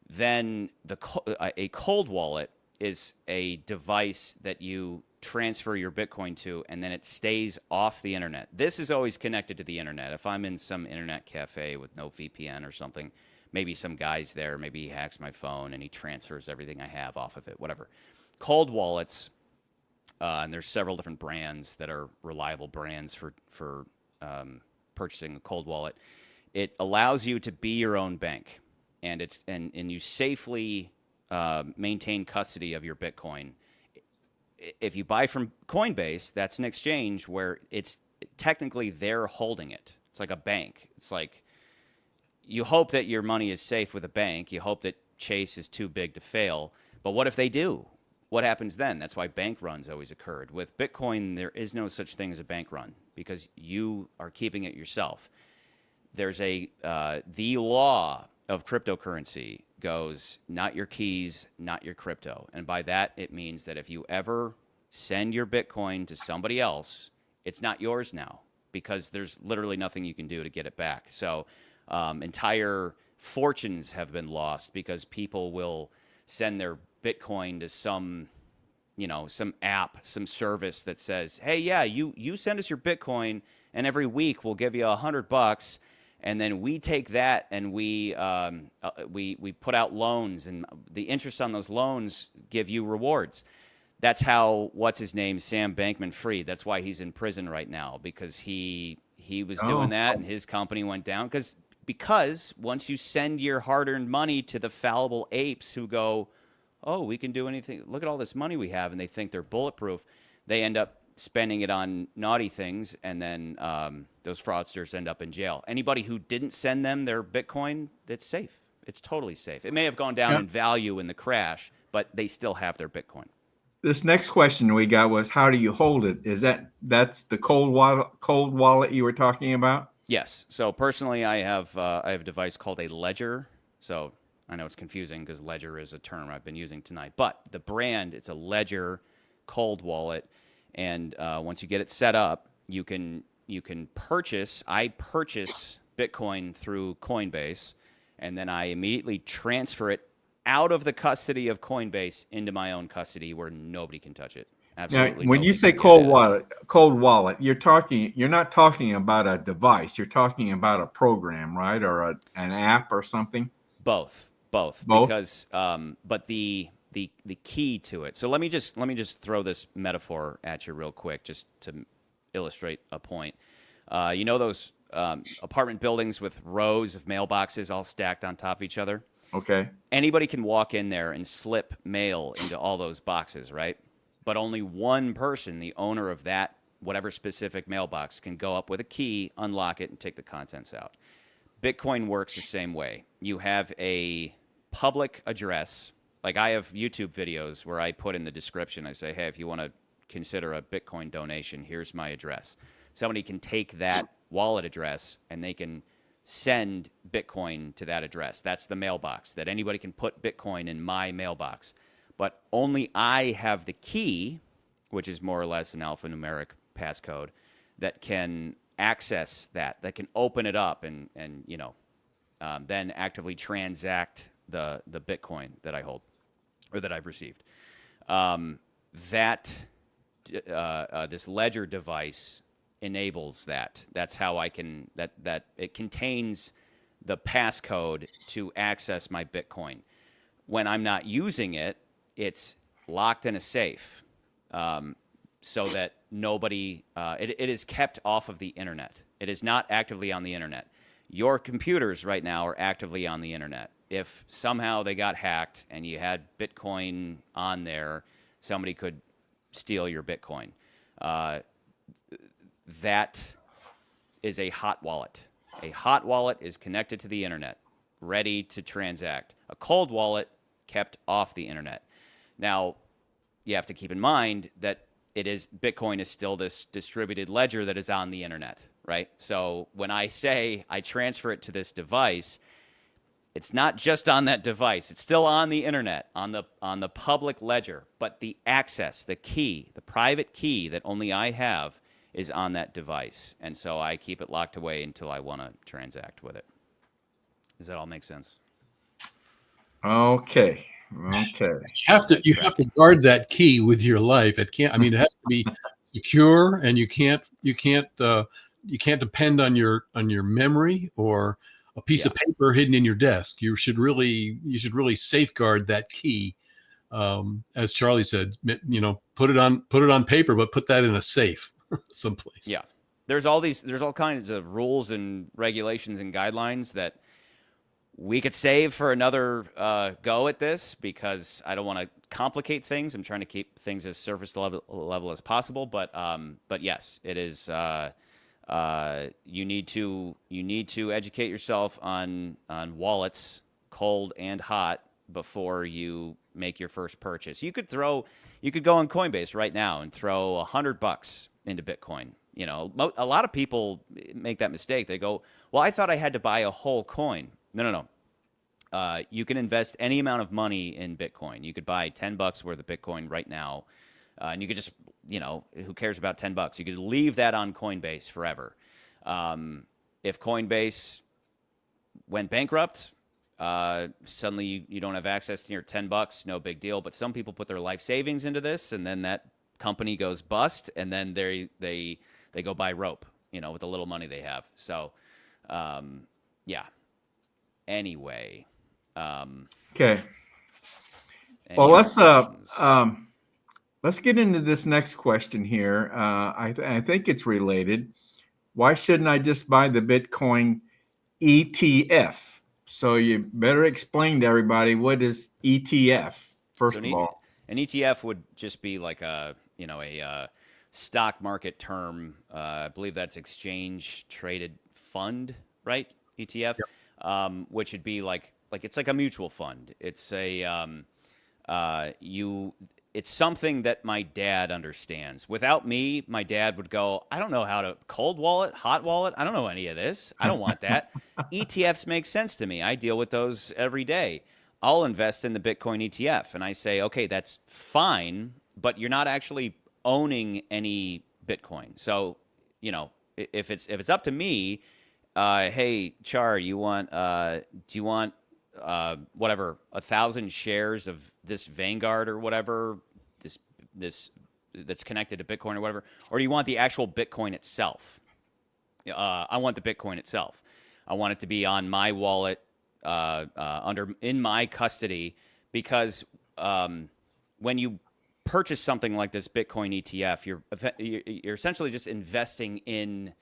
Speaker 3: Then a cold wallet is a device that you transfer your Bitcoin to, and then it stays off the internet. This is always connected to the internet. If I'm in some internet cafe with no VPN or something, maybe some guy's there, maybe he hacks my phone and he transfers everything I have off of it, whatever. Cold wallets, and there's several different brands that are reliable brands for purchasing a cold wallet. It allows you to be your own bank. and you safely maintain custody of your Bitcoin. If you buy from Coinbase, that's an exchange where it's technically they're holding it. It's like a bank. It's like you hope that your money is safe with a bank. You hope that Chase is too big to fail. But what if they do? What happens then? That's why bank runs always occurred. With Bitcoin, there is no such thing as a bank run because you are keeping it yourself. There's the law of cryptocurrency goes not your keys, not your crypto. And by that, it means that if you ever send your Bitcoin to somebody else, it's not yours now because there's literally nothing you can do to get it back. So entire fortunes have been lost because people will send their Bitcoin to some app, some service that says, hey, yeah, you send us your Bitcoin and every week we'll give you $100. And then we take that and we put out loans, and the interest on those loans give you rewards. That's how Sam Bankman-Fried. That's why he's in prison right now because he was doing that and his company went down because once you send your hard-earned money to the fallible apes who go, oh, we can do anything. Look at all this money we have, and they think they're bulletproof. They end up spending it on naughty things, and then those fraudsters end up in jail. Anybody who didn't send them their Bitcoin, it's safe. It's totally safe. It may have gone down in value in the crash, but they still have their Bitcoin.
Speaker 1: This next question we got was, how do you hold it? That's the cold wallet you were talking about?
Speaker 3: Yes. So personally, I have a device called a ledger. So I know it's confusing because ledger is a term I've been using tonight, but the brand, it's a ledger cold wallet. And once you get it set up, you can purchase. I purchase Bitcoin through Coinbase, and then I immediately transfer it out of the custody of Coinbase into my own custody where nobody can touch it. Absolutely.
Speaker 1: Now, when you say cold wallet, you're not talking about a device. You're talking about a program, right, or an app or something.
Speaker 3: Both. Because, but the key to it. So let me just throw this metaphor at you real quick, just to illustrate a point. Those apartment buildings with rows of mailboxes all stacked on top of each other.
Speaker 1: Okay.
Speaker 3: Anybody can walk in there and slip mail into all those boxes, right? But only one person, the owner of that whatever specific mailbox, can go up with a key, unlock it, and take the contents out. Bitcoin works the same way. You have a public address. Like I have YouTube videos where I put in the description, I say, hey, if you want to consider a Bitcoin donation, here's my address. Somebody can take that wallet address and they can send Bitcoin to that address. That's the mailbox, that anybody can put Bitcoin in my mailbox. But only I have the key, which is more or less an alphanumeric passcode, that can access that can open it up and then actively transact the Bitcoin that I hold or that I've received. This ledger device enables that. That's how I can, that it contains the passcode to access my Bitcoin. When I'm not using it, it's locked in a safe so that nobody, it is kept off of the internet. It is not actively on the internet. Your computers right now are actively on the internet. If somehow they got hacked and you had Bitcoin on there, somebody could steal your Bitcoin. That is a hot wallet. A hot wallet is connected to the internet, ready to transact. A cold wallet kept off the internet. Now, you have to keep in mind that Bitcoin is still this distributed ledger that is on the internet, right? So when I say I transfer it to this device, it's not just on that device. It's still on the internet, on the public ledger. But the access, the key, the private key that only I have is on that device. And so I keep it locked away until I want to transact with it. Does that all make sense?
Speaker 1: Okay.
Speaker 2: You have to guard that key with your life. It can't. I mean, it has to be secure, and you can't depend on your memory or a piece of paper hidden in your desk. You should really safeguard that key. As Charlie said, put it on paper, but put that in a safe someplace.
Speaker 3: Yeah, there's all kinds of rules and regulations and guidelines that We could save for another go at this because I don't want to complicate things. I'm trying to keep things as surface level as possible. But yes, it is. You need to educate yourself on wallets, cold and hot, before you make your first purchase. You could go on Coinbase right now and throw $100 into Bitcoin. You know, a lot of people make that mistake. They go, well, I thought I had to buy a whole coin. No. You can invest any amount of money in Bitcoin. You could buy $10 worth of Bitcoin right now, and you could just, who cares about $10? You could leave that on Coinbase forever. If Coinbase went bankrupt, suddenly you don't have access to your $10. No big deal. But some people put their life savings into this, and then that company goes bust, and then they go buy rope, with the little money they have. So, yeah. Anyway.
Speaker 1: Okay.
Speaker 3: Any
Speaker 1: Well,
Speaker 3: other questions?
Speaker 1: let's get into this next question here. I think it's related. Why shouldn't I just buy the Bitcoin ETF? So you better explain to everybody, what is ETF first
Speaker 3: So
Speaker 1: of all.
Speaker 3: an ETF would just be like a stock market term. I believe that's exchange traded fund, right? ETF, which would be like it's like a mutual fund. It's it's something that my dad understands. Without me, my dad would go, I don't know how to cold wallet, hot wallet. I don't know any of this. I don't want that. ETFs make sense to me. I deal with those every day. I'll invest in the Bitcoin ETF. And I say, okay, that's fine, but you're not actually owning any Bitcoin. So, if it's up to me, hey, Char, do you want whatever, 1,000 shares of this Vanguard or whatever, this that's connected to Bitcoin or whatever, or do you want the actual Bitcoin itself? I want the Bitcoin itself. I want it to be on my wallet, in my custody, because when you purchase something like this Bitcoin ETF, you're essentially just investing in.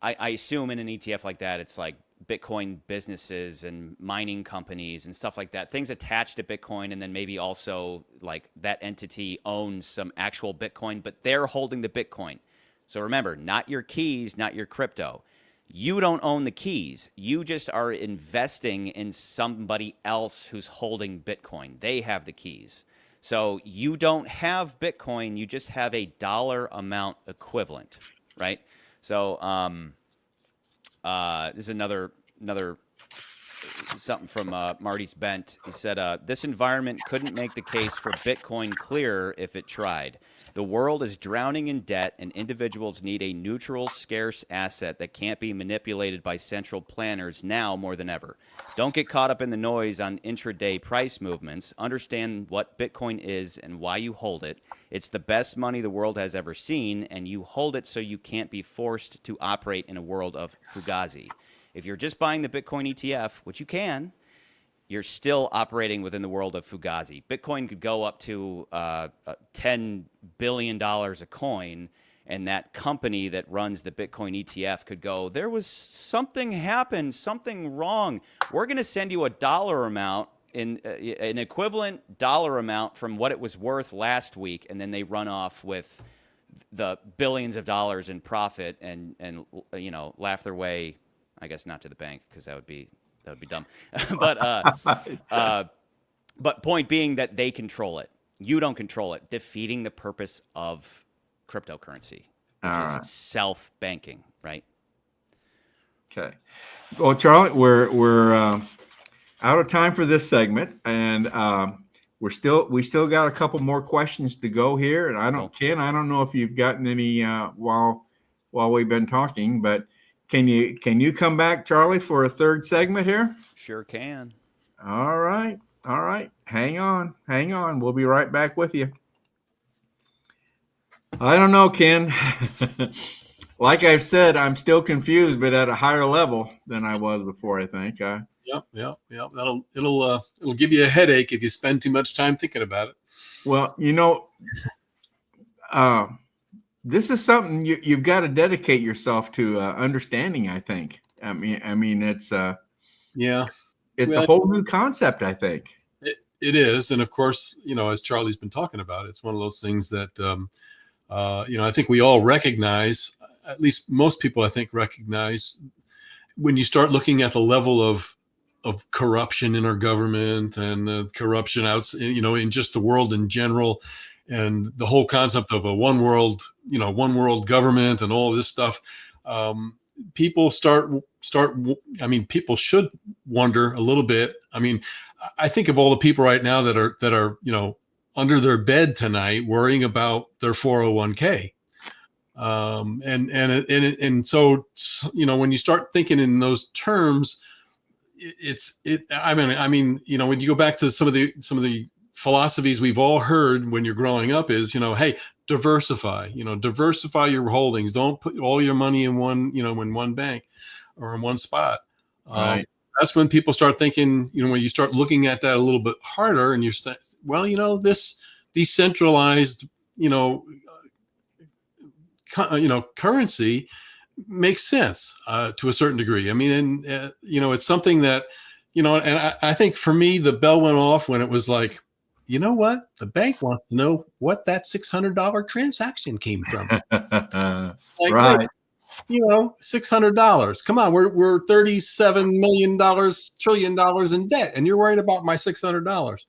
Speaker 3: I assume in an ETF like that, it's like Bitcoin businesses and mining companies and stuff like that, things attached to Bitcoin, and then maybe also like that entity owns some actual Bitcoin, but they're holding the Bitcoin. So remember, not your keys, not your crypto. You don't own the keys. You just are investing in somebody else who's holding Bitcoin. They have the keys. So you don't have Bitcoin, you just have a dollar amount equivalent, right? So this is another something from Marty's Bent. He said, this environment couldn't make the case for Bitcoin clearer if it tried. The world is drowning in debt, and individuals need a neutral, scarce asset that can't be manipulated by central planners now more than ever. Don't get caught up in the noise on intraday price movements. Understand what Bitcoin is and why you hold it. It's the best money the world has ever seen, and you hold it so you can't be forced to operate in a world of fugazi. If you're just buying the Bitcoin ETF, which you can, you're still operating within the world of fugazi. Bitcoin could go up to $10 billion a coin, and that company that runs the Bitcoin ETF could go, there was something happened, something wrong. We're going to send you a dollar amount, in an equivalent dollar amount from what it was worth last week, and then they run off with the billions of dollars in profit and laugh their way, I guess not to the bank, because that would be dumb. But point being that they control it. You don't control it, defeating the purpose of cryptocurrency, which is self-banking, right?
Speaker 1: Okay. Well, Charlie, we're out of time for this segment, and we still got a couple more questions to go here. And Ken, I don't know if you've gotten any while we've been talking, but can you come back, Charlie, for a third segment here?
Speaker 3: Sure can.
Speaker 1: All right. Hang on. We'll be right back with you. I don't know, Ken. Like I've said, I'm still confused, but at a higher level than I was before, I think.
Speaker 2: Yep. It'll give you a headache if you spend too much time thinking about it.
Speaker 1: Well, this is something you've got to dedicate yourself to understanding, I think. I mean, it's
Speaker 2: yeah.
Speaker 1: it's
Speaker 2: Well,
Speaker 1: a whole new concept, I think.
Speaker 2: It is, and of course, as Charlie's been talking about, it's one of those things that I think we all recognize. At least most people, I think, recognize when you start looking at the level of corruption in our government and corruption in just the world in general, and the whole concept of a one world government and all this stuff. People people should wonder a little bit. I mean, I think of all the people right now that are under their bed tonight worrying about their 401k. And so when you start thinking in those terms, when you go back to some of the philosophies we've all heard when you're growing up is, hey, diversify your holdings. Don't put all your money in one bank or in one spot.
Speaker 1: Right.
Speaker 2: That's when people start thinking, when you start looking at that a little bit harder, and you say, well, this decentralized, currency makes sense to a certain degree. I mean, and it's something that, and I think for me, the bell went off when it was like, you know what? The bank wants to know what that $600 transaction came from.
Speaker 1: Right.
Speaker 2: $600. Come on, we're $37 trillion in debt, and you're worried about my $600.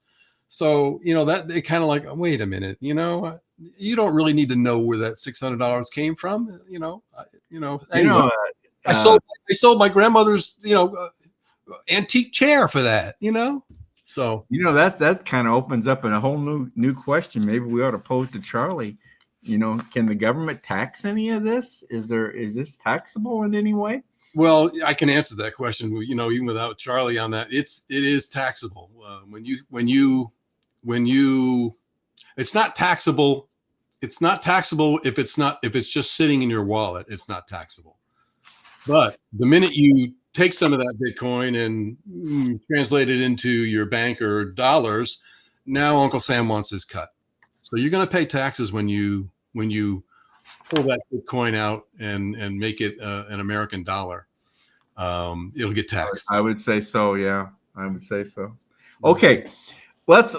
Speaker 2: So that it kind of like, wait a minute, you don't really need to know where that $600 came from. Anyway, I sold my grandmother's antique chair for that. So
Speaker 1: that kind of opens up in a whole new question. Maybe we ought to pose to Charlie. Can the government tax any of this? Is this taxable in any way?
Speaker 2: Well, I can answer that question. Even without Charlie on that, it is taxable. When you, it's not taxable. It's not taxable if it's just sitting in your wallet. It's not taxable. But the minute you take some of that Bitcoin and translate it into your bank or dollars, now Uncle Sam wants his cut. So you're going to pay taxes when you pull that Bitcoin out and make it an American dollar. It'll get taxed.
Speaker 1: I would say so. Yeah, I would say so. Okay, let's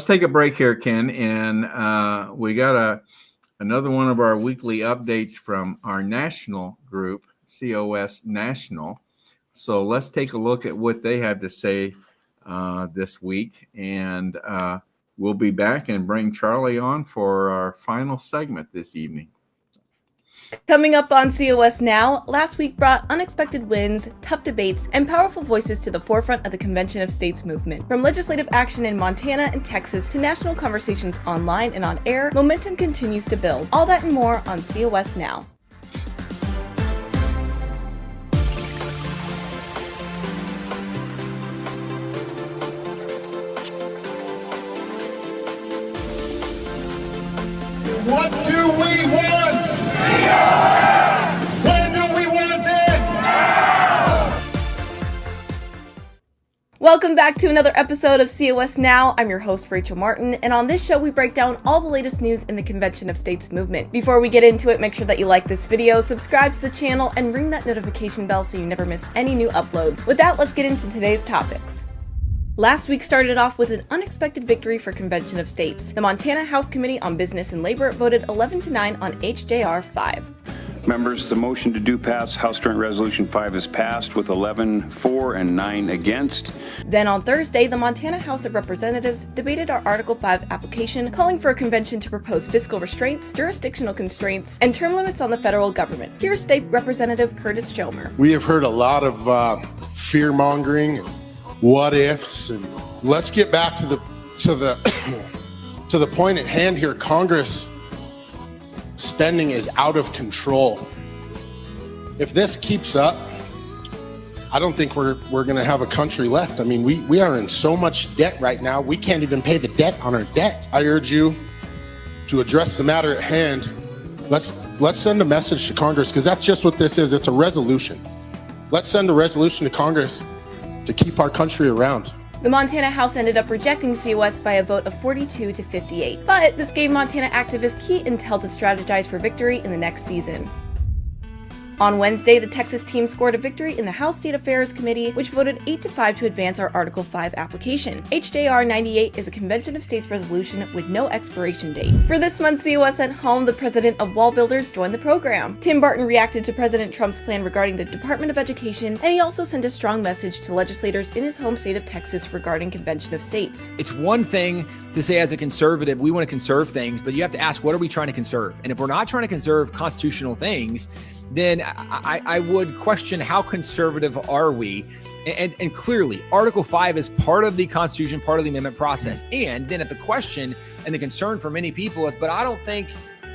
Speaker 1: take a break here, Ken, and we got another one of our weekly updates from our national group, COS National. So let's take a look at what they have to say this week, and we'll be back and bring Charlie on for our final segment this evening.
Speaker 5: Coming up on COS Now, last week brought unexpected wins, tough debates, and powerful voices to the forefront of the Convention of States movement. From legislative action in Montana and Texas to national conversations online and on air, momentum continues to build. All that and more on COS Now.
Speaker 6: What do we want? When do we want it? Now!
Speaker 5: Welcome back to another episode of COS Now. I'm your host, Rachel Martin, and on this show we break down all the latest news in the Convention of States movement. Before we get into it, make sure that you like this video, subscribe to the channel, and ring that notification bell so you never miss any new uploads. With that, let's get into today's topics. Last week started off with an unexpected victory for Convention of States. The Montana House Committee on Business and Labor voted 11-9 on HJR 5.
Speaker 7: Members, the motion to do pass House Joint Resolution 5 is passed with 11 for and 9 against.
Speaker 5: Then on Thursday, the Montana House of Representatives debated our Article 5 application, calling for a convention to propose fiscal restraints, jurisdictional constraints, and term limits on the federal government. Here's State Representative Curtis Schomer.
Speaker 8: We have heard a lot of fear-mongering and what ifs, and let's get back to the to the point at hand here. Congress spending is out of control. If this keeps up, I don't think we're going to have a country left. I mean, we are in so much debt right now. We can't even pay the debt on our debt. I urge you to address the matter at hand. Let's send a message to Congress, because that's just what this is. It's a resolution. Let's send a resolution to Congress to keep our country around.
Speaker 5: The Montana House ended up rejecting COS by a vote of 42-58, but this gave Montana activists key intel to strategize for victory in the next season. On Wednesday, the Texas team scored a victory in the House State Affairs Committee, which voted 8-5 to advance our Article 5 application. HJR 98 is a Convention of States resolution with no expiration date. For this month's COS at Home, the president of Wall Builders joined the program. Tim Barton reacted to President Trump's plan regarding the Department of Education, and he also sent a strong message to legislators in his home state of Texas regarding Convention of States.
Speaker 9: It's one thing to say as a conservative, we want to conserve things, but you have to ask, what are we trying to conserve? And if we're not trying to conserve constitutional things, then I would question how conservative are we? And clearly, Article 5 is part of the Constitution, part of the amendment process. And then if the question and the concern for many people is, but I don't think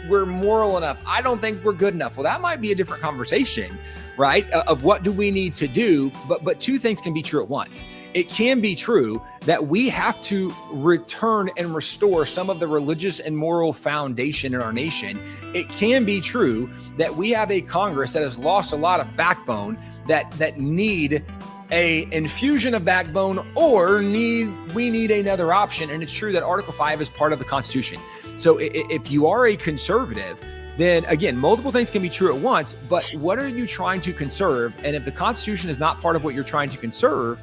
Speaker 9: we're moral enough, I don't think we're good enough. Well, that might be a different conversation, right? Of what do we need to do? But two things can be true at once. It can be true that we have to return and restore some of the religious and moral foundation in our nation. It can be true that we have a Congress that has lost a lot of backbone, that need a infusion of backbone, or we need another option. And it's true that Article 5 is part of the Constitution. So if you are a conservative, then again, multiple things can be true at once, but what are you trying to conserve? And if the Constitution is not part of what you're trying to conserve,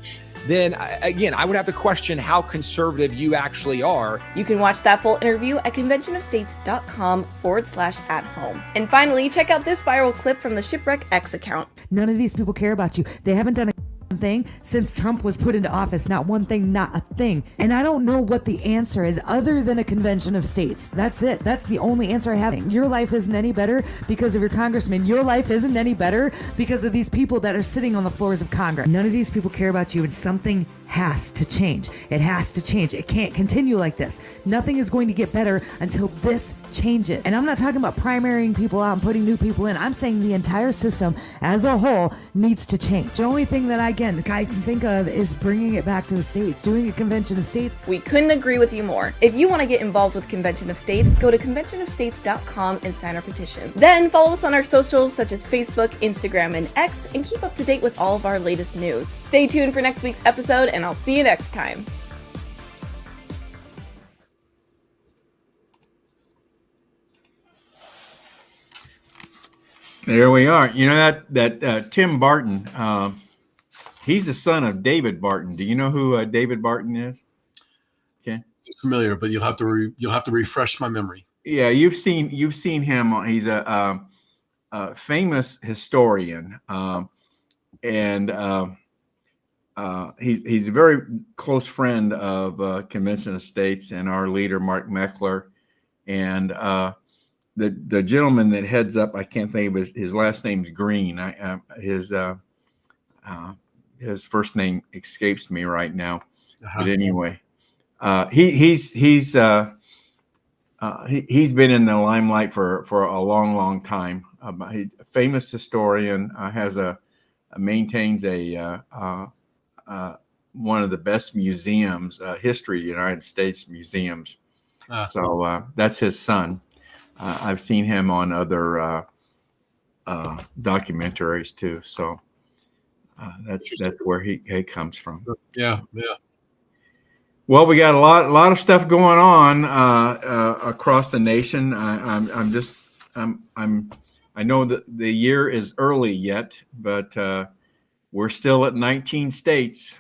Speaker 9: then again, I would have to question how conservative you actually are.
Speaker 5: You can watch that full interview at conventionofstates.com/at-home. And finally, check out this viral clip from the Shipwreck X account.
Speaker 10: None of these people care about you. They haven't done a thing since Trump was put into office. Not one thing, not a thing. And I don't know what the answer is other than a convention of states. That's it. That's the only answer I have. Your life isn't any better because of your congressman. Your life isn't any better because of these people that are sitting on the floors of Congress. None of these people care about you, and something has to change. It has to change. It can't continue like this. Nothing is going to get better until this changes. And I'm not talking about primarying people out and putting new people in. I'm saying the entire system as a whole needs to change. The only thing that I can think of is bringing it back to the states, doing a convention of states.
Speaker 5: We couldn't agree with you more. If you want to get involved with Convention of States, go to conventionofstates.com and sign our petition. Then follow us on our socials such as Facebook, Instagram, and X, and keep up to date with all of our latest news. Stay tuned for next week's episode, and I'll see you next time.
Speaker 1: There we are. You know that Tim Barton, he's the son of David Barton. Do you know who David Barton is? Okay,
Speaker 2: It's familiar, but you'll have to refresh my memory.
Speaker 1: Yeah, you've seen him. He's a famous historian, and he's a very close friend of Convention of States and our leader Mark Meckler, and the gentleman that heads up, I can't think of his last name's Green. His first name escapes me right now, but anyway, he's been in the limelight for a long time. He's a famous historian, maintains one of the best museums, history United States museums. So that's his son. I've seen him on other documentaries too. So that's where he comes from.
Speaker 2: Yeah.
Speaker 1: Well, we got a lot of stuff going on across the nation. I know that the year is early yet, but we're still at 19 states.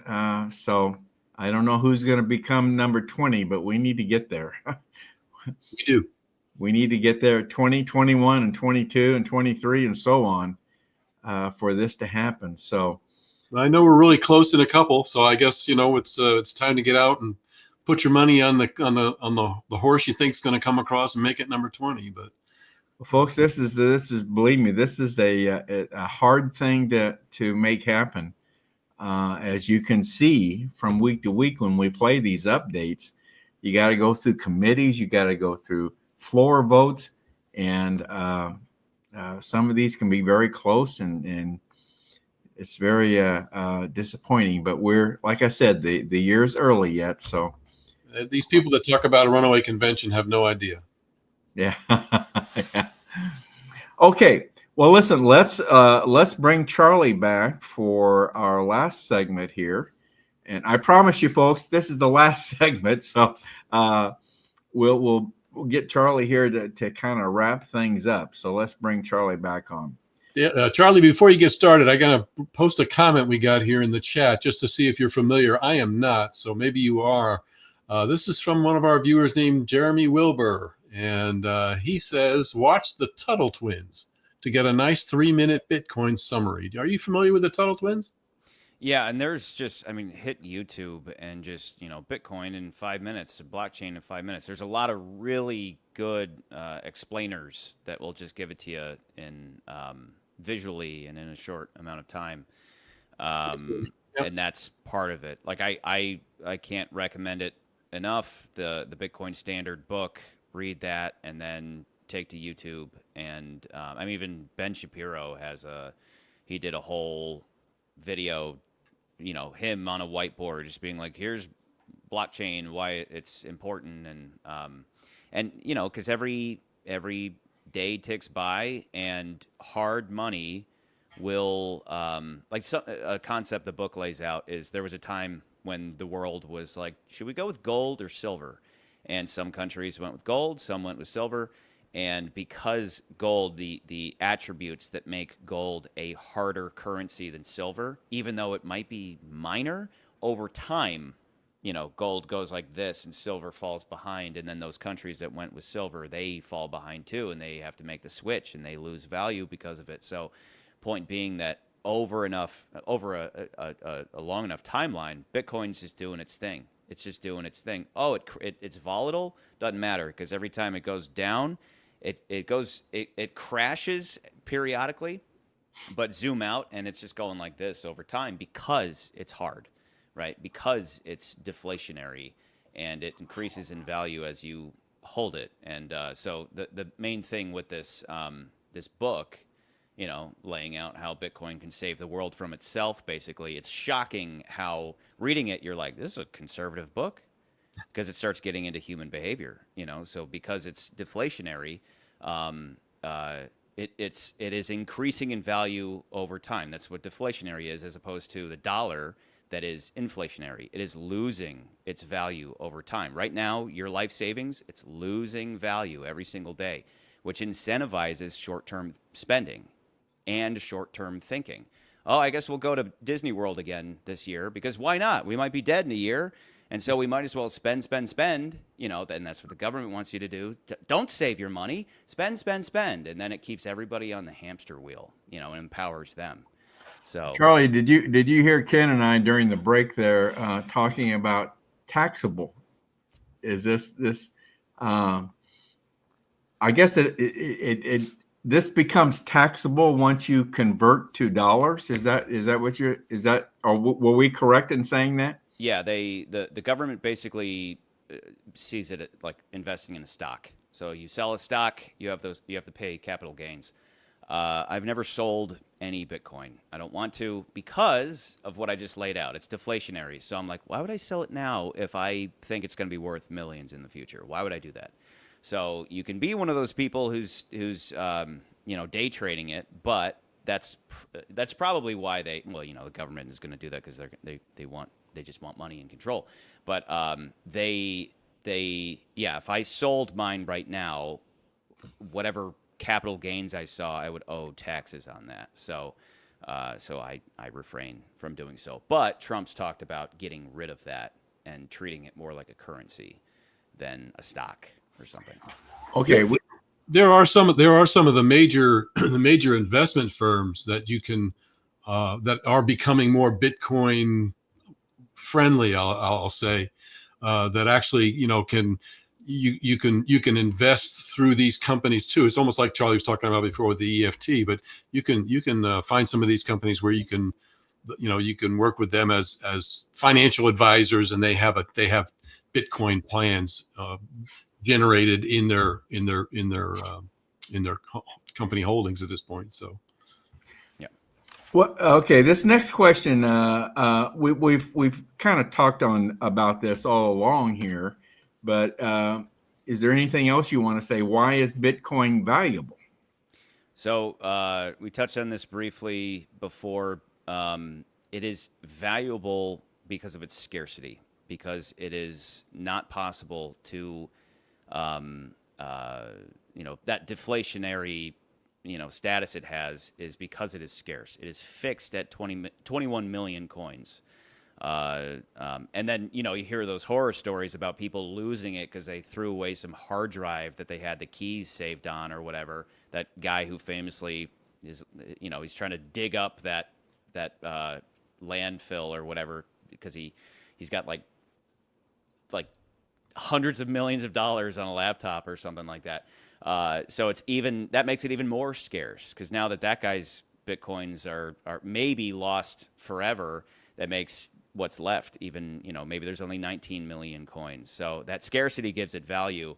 Speaker 1: So I don't know who's going to become number 20, but we need to get there.
Speaker 2: We do.
Speaker 1: We need to get there 20, 21, and 22, and 23, and so on for this to happen. So
Speaker 2: I know we're really close in a couple, so I guess it's time to get out and put your money on the horse you think is going to come across and make it number 20. But
Speaker 1: well, folks, this is believe me, this is a hard thing to make happen. As you can see from week to week when we play these updates, you got to go through committees, you got to go through floor votes, and some of these can be very close, and it's very disappointing. But we're, like I said, the year's early yet, so
Speaker 2: these people that talk about a runaway convention have no idea.
Speaker 1: Yeah. Yeah. Okay. Well, listen, let's bring Charlie back for our last segment here, and I promise you, folks, this is the last segment. So we'll get Charlie here to kind of wrap things up. So let's bring Charlie back on.
Speaker 2: Charlie, before you get started, I got to post a comment we got here in the chat just to see if you're familiar. I am not, so maybe you are. This is from one of our viewers named Jeremy Wilbur, and he says, watch the Tuttle Twins to get a nice 3-minute Bitcoin summary. Are you familiar with the Tuttle Twins?
Speaker 3: Yeah, and there's just, I mean, hit YouTube and just, Bitcoin in 5 minutes, blockchain in 5 minutes. There's a lot of really good explainers that will just give it to you in visually and in a short amount of time. And that's part of it. Like I can't recommend it enough. The Bitcoin Standard book, read that, and then take to YouTube. And even Ben Shapiro he did a whole video, him on a whiteboard just being like, here's blockchain, why it's important. And because every day ticks by and hard money will, a concept the book lays out is there was a time when the world was like, should we go with gold or silver? And some countries went with gold, some went with silver. And because gold, the attributes that make gold a harder currency than silver, even though it might be minor, over time, gold goes like this and silver falls behind. And then those countries that went with silver, they fall behind too, and they have to make the switch and they lose value because of it. So point being that over a long enough timeline, Bitcoin's just doing its thing. It's just doing its thing. Oh, it's volatile? Doesn't matter, because every time it goes down, it crashes periodically, but zoom out and it's just going like this over time because it's hard, right? Because it's deflationary and it increases in value as you hold it. And so the main thing with this book, laying out how Bitcoin can save the world from itself, basically, it's shocking how reading it, you're like, this is a conservative book. Because it starts getting into human behavior, So because it's deflationary, it is increasing in value over time. That's what deflationary is, as opposed to the dollar that is inflationary. It is losing its value over time. Right now, your life savings, it's losing value every single day, which incentivizes short-term spending and short-term thinking. Oh, I guess we'll go to Disney World again this year because why not? We might be dead in a year. And so we might as well spend, and that's what the government wants you to do. Don't save your money, spend. And then it keeps everybody on the hamster wheel, and empowers them. So
Speaker 1: Charlie, did you hear Ken and I during the break there talking about taxable? Is this I guess this becomes taxable once you convert to dollars. Is that or were we correct in saying that?
Speaker 3: Yeah, the government basically sees it like investing in a stock. So you sell a stock, you have to pay capital gains. I've never sold any Bitcoin. I don't want to because of what I just laid out. It's deflationary. So I'm like, why would I sell it now if I think it's going to be worth millions in the future? Why would I do that? So you can be one of those people who's day trading it, but that's probably why the government is going to do that because they just want money and control. But if I sold mine right now, whatever capital gains I saw, I would owe taxes on that. So I refrain from doing so. But Trump's talked about getting rid of that and treating it more like a currency than a stock or something.
Speaker 1: Okay.
Speaker 2: There are some of the major investment firms that you can that are becoming more Bitcoin friendly, I'll say, that actually you can invest through these companies too. It's almost like Charlie was talking about before with the EFT, but you can find some of these companies where you can work with them as financial advisors, and they have Bitcoin plans generated in their company holdings at this point. So.
Speaker 1: Well, okay. This next question, we've kind of talked about this all along here, but is there anything else you want to say? Why is Bitcoin valuable?
Speaker 3: So we touched on this briefly before. It is valuable because of its scarcity, because it is not possible to, that deflationary status it has is because it is scarce. It is fixed at 21 million coins. And then, you hear those horror stories about people losing it because they threw away some hard drive that they had the keys saved on or whatever. That guy who famously is, he's trying to dig up that landfill or whatever because he's got like hundreds of millions of dollars on a laptop or something like that. So that makes it even more scarce because now that guy's Bitcoins are maybe lost forever, that makes what's left even, maybe there's only 19 million coins. So that scarcity gives it value.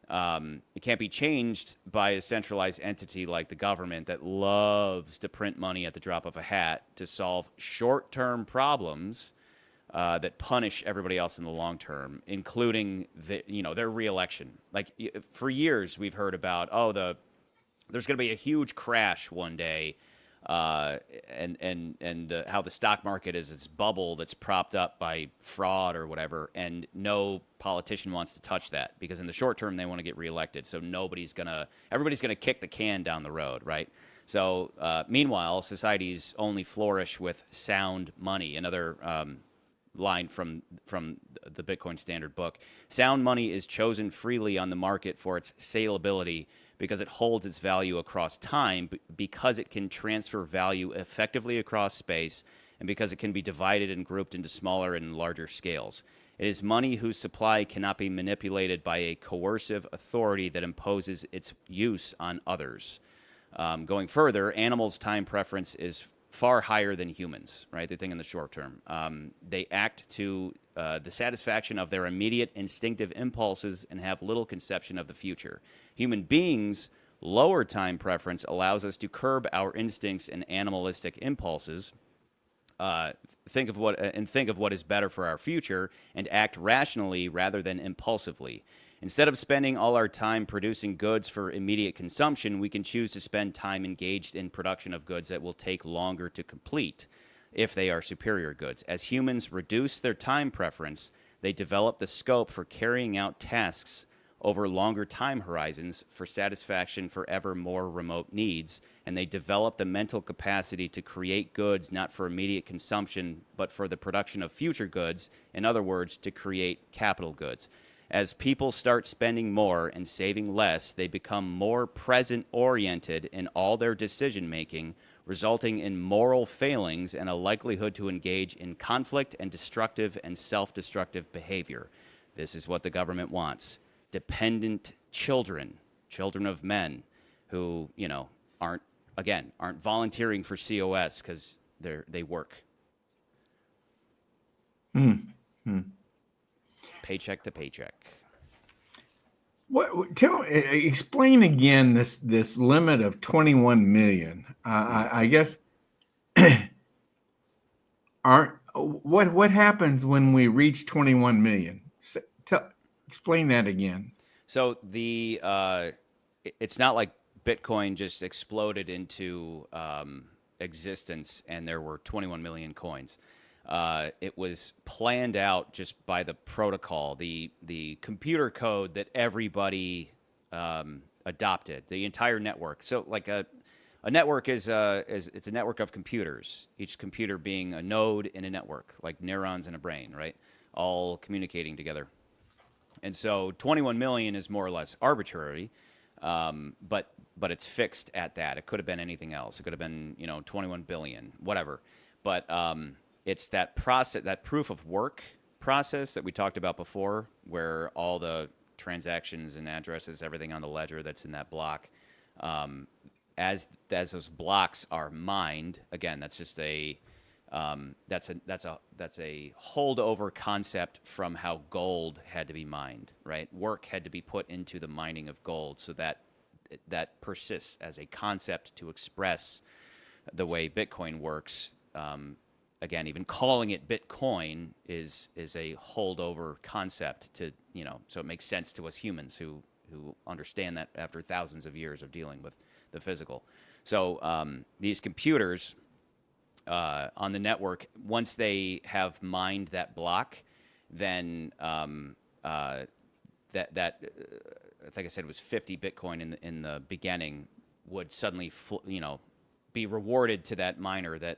Speaker 3: It can't be changed by a centralized entity like the government that loves to print money at the drop of a hat to solve short-term problems that punish everybody else in the long term, including their reelection. Like for years, we've heard about there's going to be a huge crash one day, and how the stock market is this bubble that's propped up by fraud or whatever, and no politician wants to touch that because in the short term they want to get reelected. So everybody's gonna kick the can down the road, right? So meanwhile, societies only flourish with sound money. Another line from the Bitcoin Standard book: sound money is chosen freely on the market for its saleability, because it holds its value across time, because it can transfer value effectively across space, and because it can be divided and grouped into smaller and larger scales. It is money whose supply cannot be manipulated by a coercive authority that imposes its use on others. Going further, animals' time preference is far higher than humans, right? They think in the short term. They act to the satisfaction of their immediate instinctive impulses and have little conception of the future. Human beings' lower time preference allows us to curb our instincts and animalistic impulses, think of what is better for our future, and act rationally rather than impulsively. Instead of spending all our time producing goods for immediate consumption, we can choose to spend time engaged in production of goods that will take longer to complete if they are superior goods. As humans reduce their time preference, they develop the scope for carrying out tasks over longer time horizons for satisfaction for ever more remote needs, and they develop the mental capacity to create goods not for immediate consumption, but for the production of future goods, in other words, to create capital goods. As people start spending more and saving less, they become more present-oriented in all their decision-making, resulting in moral failings and a likelihood to engage in conflict and destructive and self-destructive behavior. This is what the government wants. Dependent children of men who, aren't volunteering for COS because they work. Paycheck to paycheck.
Speaker 1: Explain again this limit of 21 million. I guess what happens when we reach 21 million? Explain that again.
Speaker 3: So it's not like Bitcoin just exploded into existence and there were 21 million coins. It was planned out just by the protocol, the computer code that everybody adopted, the entire network. So like a network it's a network of computers, each computer being a node in a network, like neurons in a brain, right? All communicating together. And so 21 million is more or less arbitrary, but it's fixed at that. It could have been anything else. It could have been 21 billion, whatever. But it's that process, that proof of work process that we talked about before, where all the transactions and addresses, everything on the ledger that's in that block, as those blocks are mined. Again, that's just that's a holdover concept from how gold had to be mined, right? Work had to be put into the mining of gold, so that persists as a concept to express the way Bitcoin works. Again, even calling it Bitcoin is a holdover concept to, so it makes sense to us humans who understand that after thousands of years of dealing with the physical. So these computers on the network, once they have mined that block, then that like I said, was 50 Bitcoin in the beginning. would suddenly, be rewarded to that miner that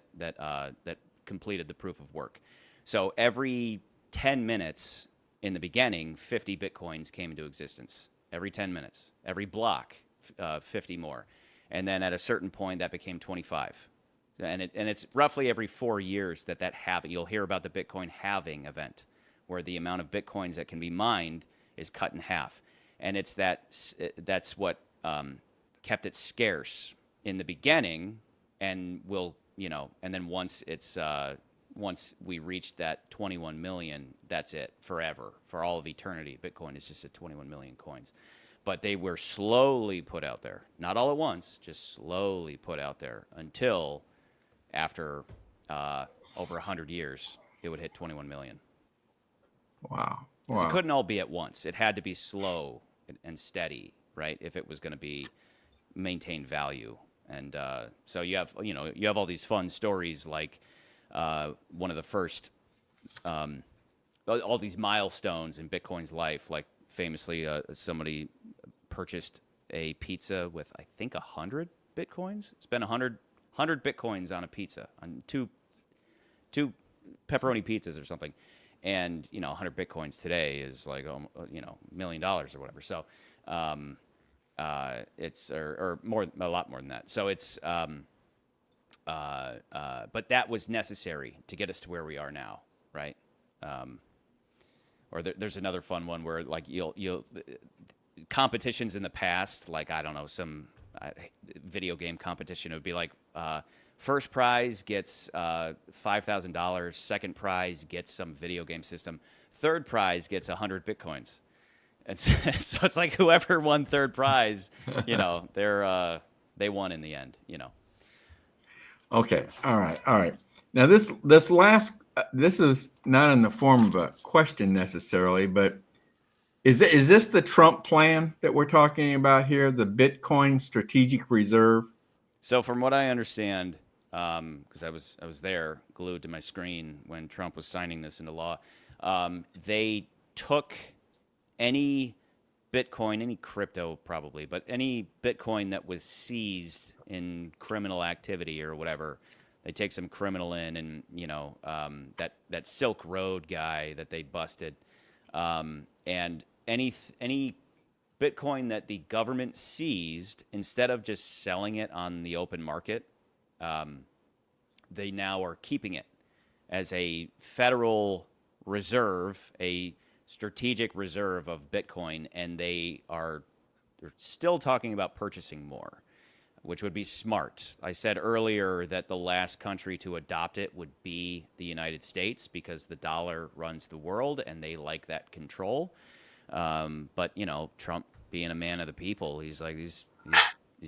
Speaker 3: completed the proof of work. So every 10 minutes in the beginning, 50 Bitcoins came into existence. Every 10 minutes, every block, 50 more. And then at a certain point, that became 25. And it's roughly every 4 years that halving. You'll hear about the Bitcoin halving event, where the amount of Bitcoins that can be mined is cut in half. And that's what kept it scarce in the beginning, and and then once we reach that 21 million, that's it forever, for all of eternity. Bitcoin is just at 21 million coins. But they were slowly put out there, not all at once, just slowly put out there until after over 100 years, it would hit 21 million.
Speaker 1: Wow.
Speaker 3: 'Cause it couldn't all be at once. It had to be slow and steady, right? If it was going to be maintain value. And so you have all these fun stories, like one of the first, all these milestones in Bitcoin's life. Like famously, somebody purchased a pizza with, I think, 100 Bitcoins. Spent 100 Bitcoins on a pizza, on two pepperoni pizzas or something. And 100 Bitcoins today is like $1 million or whatever. So it's or more, a lot more than that. So it's but that was necessary to get us to where we are now, right? Or there's another fun one where, like, you'll competitions in the past, like, I don't know, some video game competition, it would be like first prize gets $5,000, second prize gets some video game system, third prize gets 100 Bitcoins. And so it's like whoever won third prize, they won in the end,
Speaker 1: Okay. All right. Now this last, this is not in the form of a question necessarily, but is this the Trump plan that we're talking about here, the Bitcoin Strategic Reserve?
Speaker 3: So from what I understand, because I was there, glued to my screen when Trump was signing this into law, they took any Bitcoin, any crypto probably, but any Bitcoin that was seized in criminal activity or whatever, they take some criminal in, and that Silk Road guy that they busted, and any Bitcoin that the government seized, instead of just selling it on the open market, they now are keeping it as a federal reserve, a strategic reserve of Bitcoin, and they're still talking about purchasing more, which would be smart. I said earlier that the last country to adopt it would be the United States, because the dollar runs the world and they like that control. But Trump, being a man of the people, he's like, these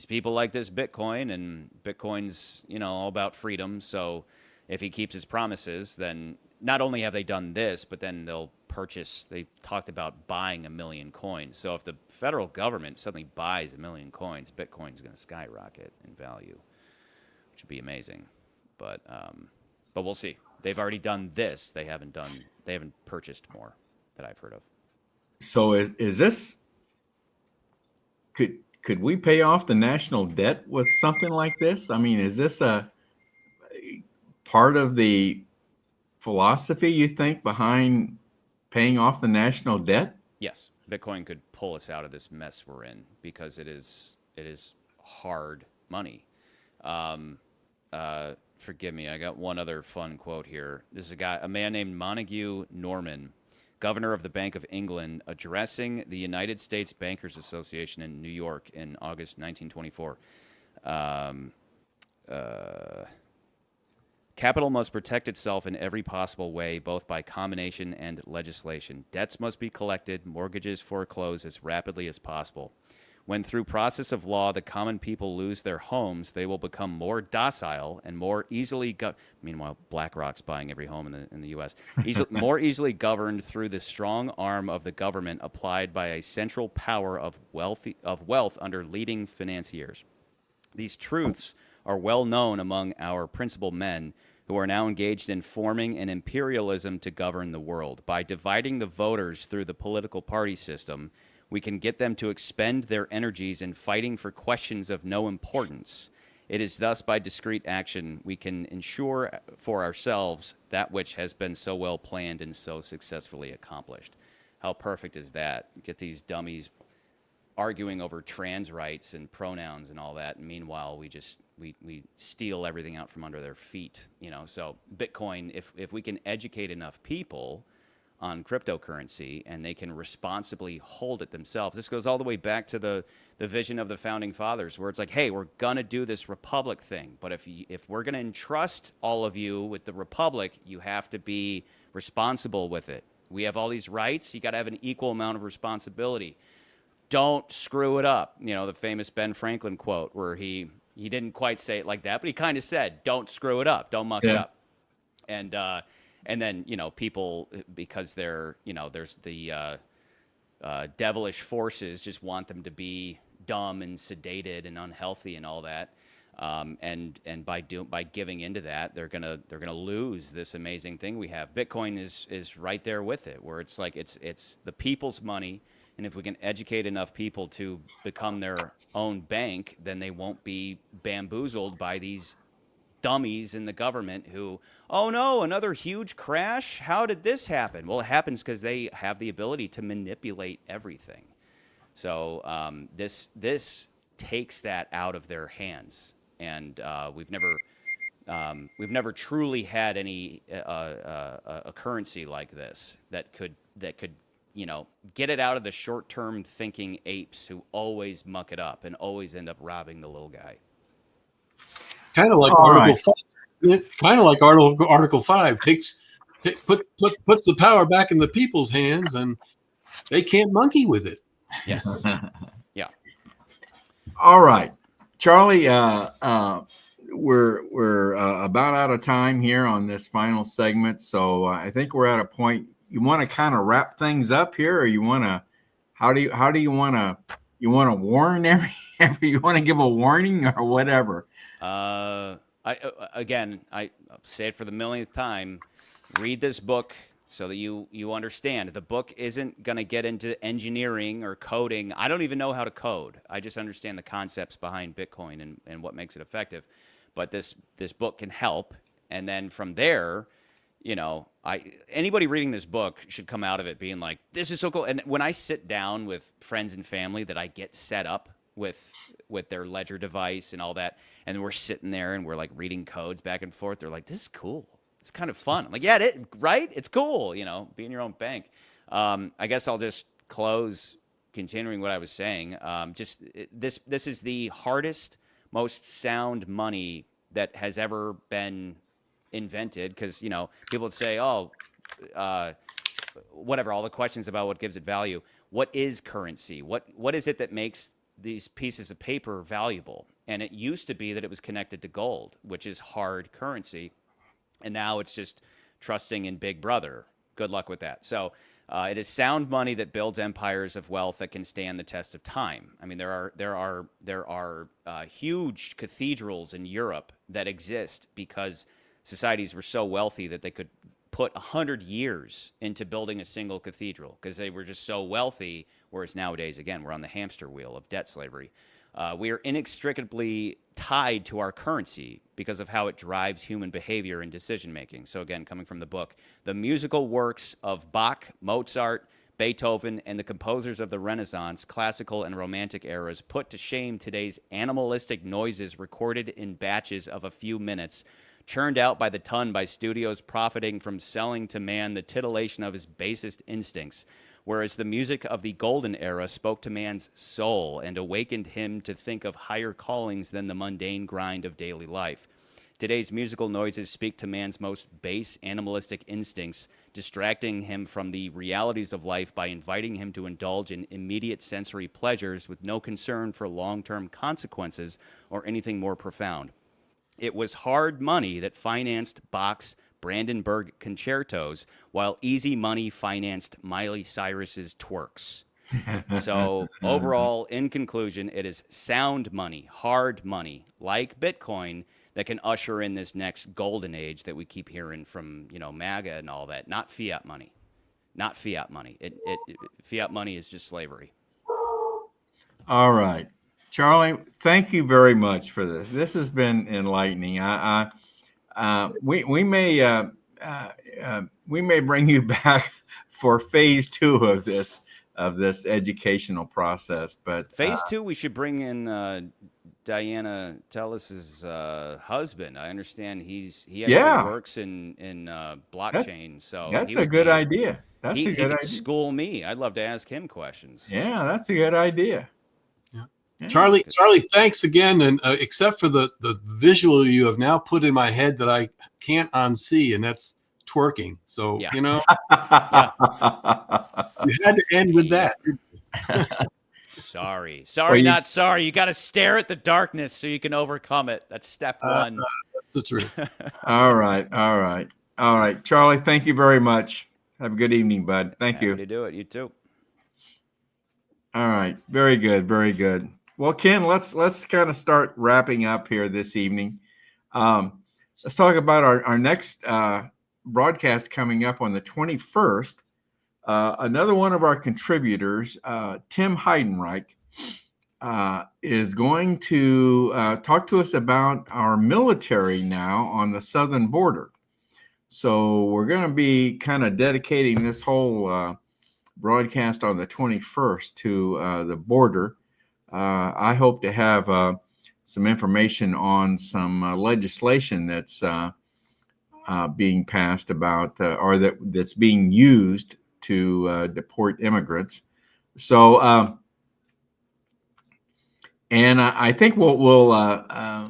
Speaker 3: people like this Bitcoin, and Bitcoin's all about freedom. So if he keeps his promises, then not only have they done this, but then they'll purchase. They talked about buying 1 million coins. So if the federal government suddenly buys 1 million coins, Bitcoin's going to skyrocket in value, which would be amazing. But we'll see. They've already done this. They haven't purchased more that I've heard of.
Speaker 1: So is this, could we pay off the national debt with something like this? I mean, is this a part of the philosophy, you think, behind paying off the national debt?
Speaker 3: Yes, Bitcoin could pull us out of this mess we're in, because it is hard money. Forgive me, I got one other fun quote here. This is a man named Montague Norman, governor of the Bank of England, addressing the United States Bankers Association in New York in August 1924. Capital must protect itself in every possible way, both by combination and legislation. Debts must be collected, mortgages foreclosed as rapidly as possible. When through process of law the common people lose their homes, they will become more docile and more easily meanwhile, BlackRock's buying every home in the U.S. More easily governed through the strong arm of the government, applied by a central power of wealth under leading financiers. These truths are well known among our principal men, who are now engaged in forming an imperialism to govern the world. By dividing the voters through the political party system, We can get them to expend their energies in fighting for questions of no importance. It is thus by discrete action we can ensure for ourselves that which has been so well planned and so successfully accomplished. How perfect is that? Get these dummies arguing over trans rights and pronouns and all that, and meanwhile we steal everything out from under their feet, you know. So Bitcoin, if we can educate enough people on cryptocurrency and they can responsibly hold it themselves. This goes all the way back to the vision of the founding fathers, where it's like, hey, we're gonna do this republic thing, but if we're gonna entrust all of you with the republic, you have to be responsible with it. We have all these rights, you got to have an equal amount of responsibility. Don't screw it up. You know, the famous Ben Franklin quote where he didn't quite say it like that, but he kind of said, don't screw it up, don't muck it up. And then, you know, people, because they're, you know, there's the devilish forces just want them to be dumb and sedated and unhealthy and all that. And by giving into that, they're gonna lose this amazing thing we have. Bitcoin is right there with it, where it's like it's the people's money, and if we can educate enough people to become their own bank, then they won't be bamboozled by these dummies in the government who, oh no, another huge crash? How did this happen? Well, it happens because they have the ability to manipulate everything. So this takes that out of their hands, and we've never truly had any a currency like this that could you know, get it out of the short-term thinking apes who always muck it up and always end up robbing the little guy.
Speaker 2: Kind of like Article 5. Kind of like Article 5 puts the power back in the people's hands, and they can't monkey with it.
Speaker 3: Yes. Yeah.
Speaker 1: All right, Charlie. We're about out of time here on this final segment, so I think we're at a point. You want to kind of wrap things up here, or you want to? How do you want to? You want to warn every you want to give a warning or whatever?
Speaker 3: I say it for the millionth time. Read this book so that you understand. The book isn't going to get into engineering or coding. I don't even know how to code. I just understand the concepts behind Bitcoin and what makes it effective. But this book can help. And then from there, you know, anybody reading this book should come out of it being like, this is so cool. And when I sit down with friends and family that I get set up with their ledger device and all that, and we're sitting there and we're like reading codes back and forth, they're like, this is cool. It's kind of fun. I'm like, yeah, right? It's cool, you know, being your own bank. I guess I'll just close continuing what I was saying. This is the hardest, most sound money that has ever been invented, because, you know, people would say, whatever, all the questions about what gives it value. What is currency? What is it that makes these pieces of paper valuable? And it used to be that it was connected to gold, which is hard currency. And now it's just trusting in Big Brother. Good luck with that. So it is sound money that builds empires of wealth that can stand the test of time. I mean, there are huge cathedrals in Europe that exist because societies were so wealthy that they could put 100 years into building a single cathedral because they were just so wealthy, whereas nowadays, again, we're on the hamster wheel of debt slavery. We are inextricably tied to our currency because of how it drives human behavior and decision-making. So again, coming from the book, the musical works of Bach, Mozart, Beethoven, and the composers of the Renaissance, classical, and romantic eras put to shame today's animalistic noises recorded in batches of a few minutes, churned out by the ton by studios profiting from selling to man the titillation of his basest instincts, whereas the music of the golden era spoke to man's soul and awakened him to think of higher callings than the mundane grind of daily life. Today's musical noises speak to man's most base animalistic instincts, distracting him from the realities of life by inviting him to indulge in immediate sensory pleasures with no concern for long-term consequences or anything more profound. It was hard money that financed Bach's Brandenburg concertos, while easy money financed Miley Cyrus's twerks. So overall, in conclusion, it is sound money, hard money, like Bitcoin, that can usher in this next golden age that we keep hearing from, you know, MAGA and all that. Not fiat money. Not fiat money. Fiat money is just slavery.
Speaker 1: All right, Charlie. Thank you very much for this. This has been enlightening. We may bring you back for phase 2 of this educational process. But
Speaker 3: Phase 2, we should bring in Diana Tellis's husband. I understand he actually works in blockchain. So
Speaker 1: that's a good idea.
Speaker 3: He could school me. I'd love to ask him questions.
Speaker 1: Yeah, that's a good idea.
Speaker 2: Yeah. Charlie, thanks again. And except for the visual you have now put in my head that I can't unsee, and that's twerking. So, you know, you had to end with that.
Speaker 3: Sorry, not sorry. You got to stare at the darkness so you can overcome it. That's step 1.
Speaker 2: That's the truth.
Speaker 1: All right. Charlie, thank you very much. Have a good evening, bud. Thank you.
Speaker 3: Happy to do it. You too.
Speaker 1: All right. Very good. Very good. Well, Ken, let's kind of start wrapping up here this evening. Let's talk about our next broadcast coming up on the 21st. Another one of our contributors, Tim Heidenreich, is going to talk to us about our military now on the southern border. So we're going to be kind of dedicating this whole broadcast on the 21st to the border. I hope to have some information on some legislation that's being passed about that's being used to deport immigrants. So, and I think I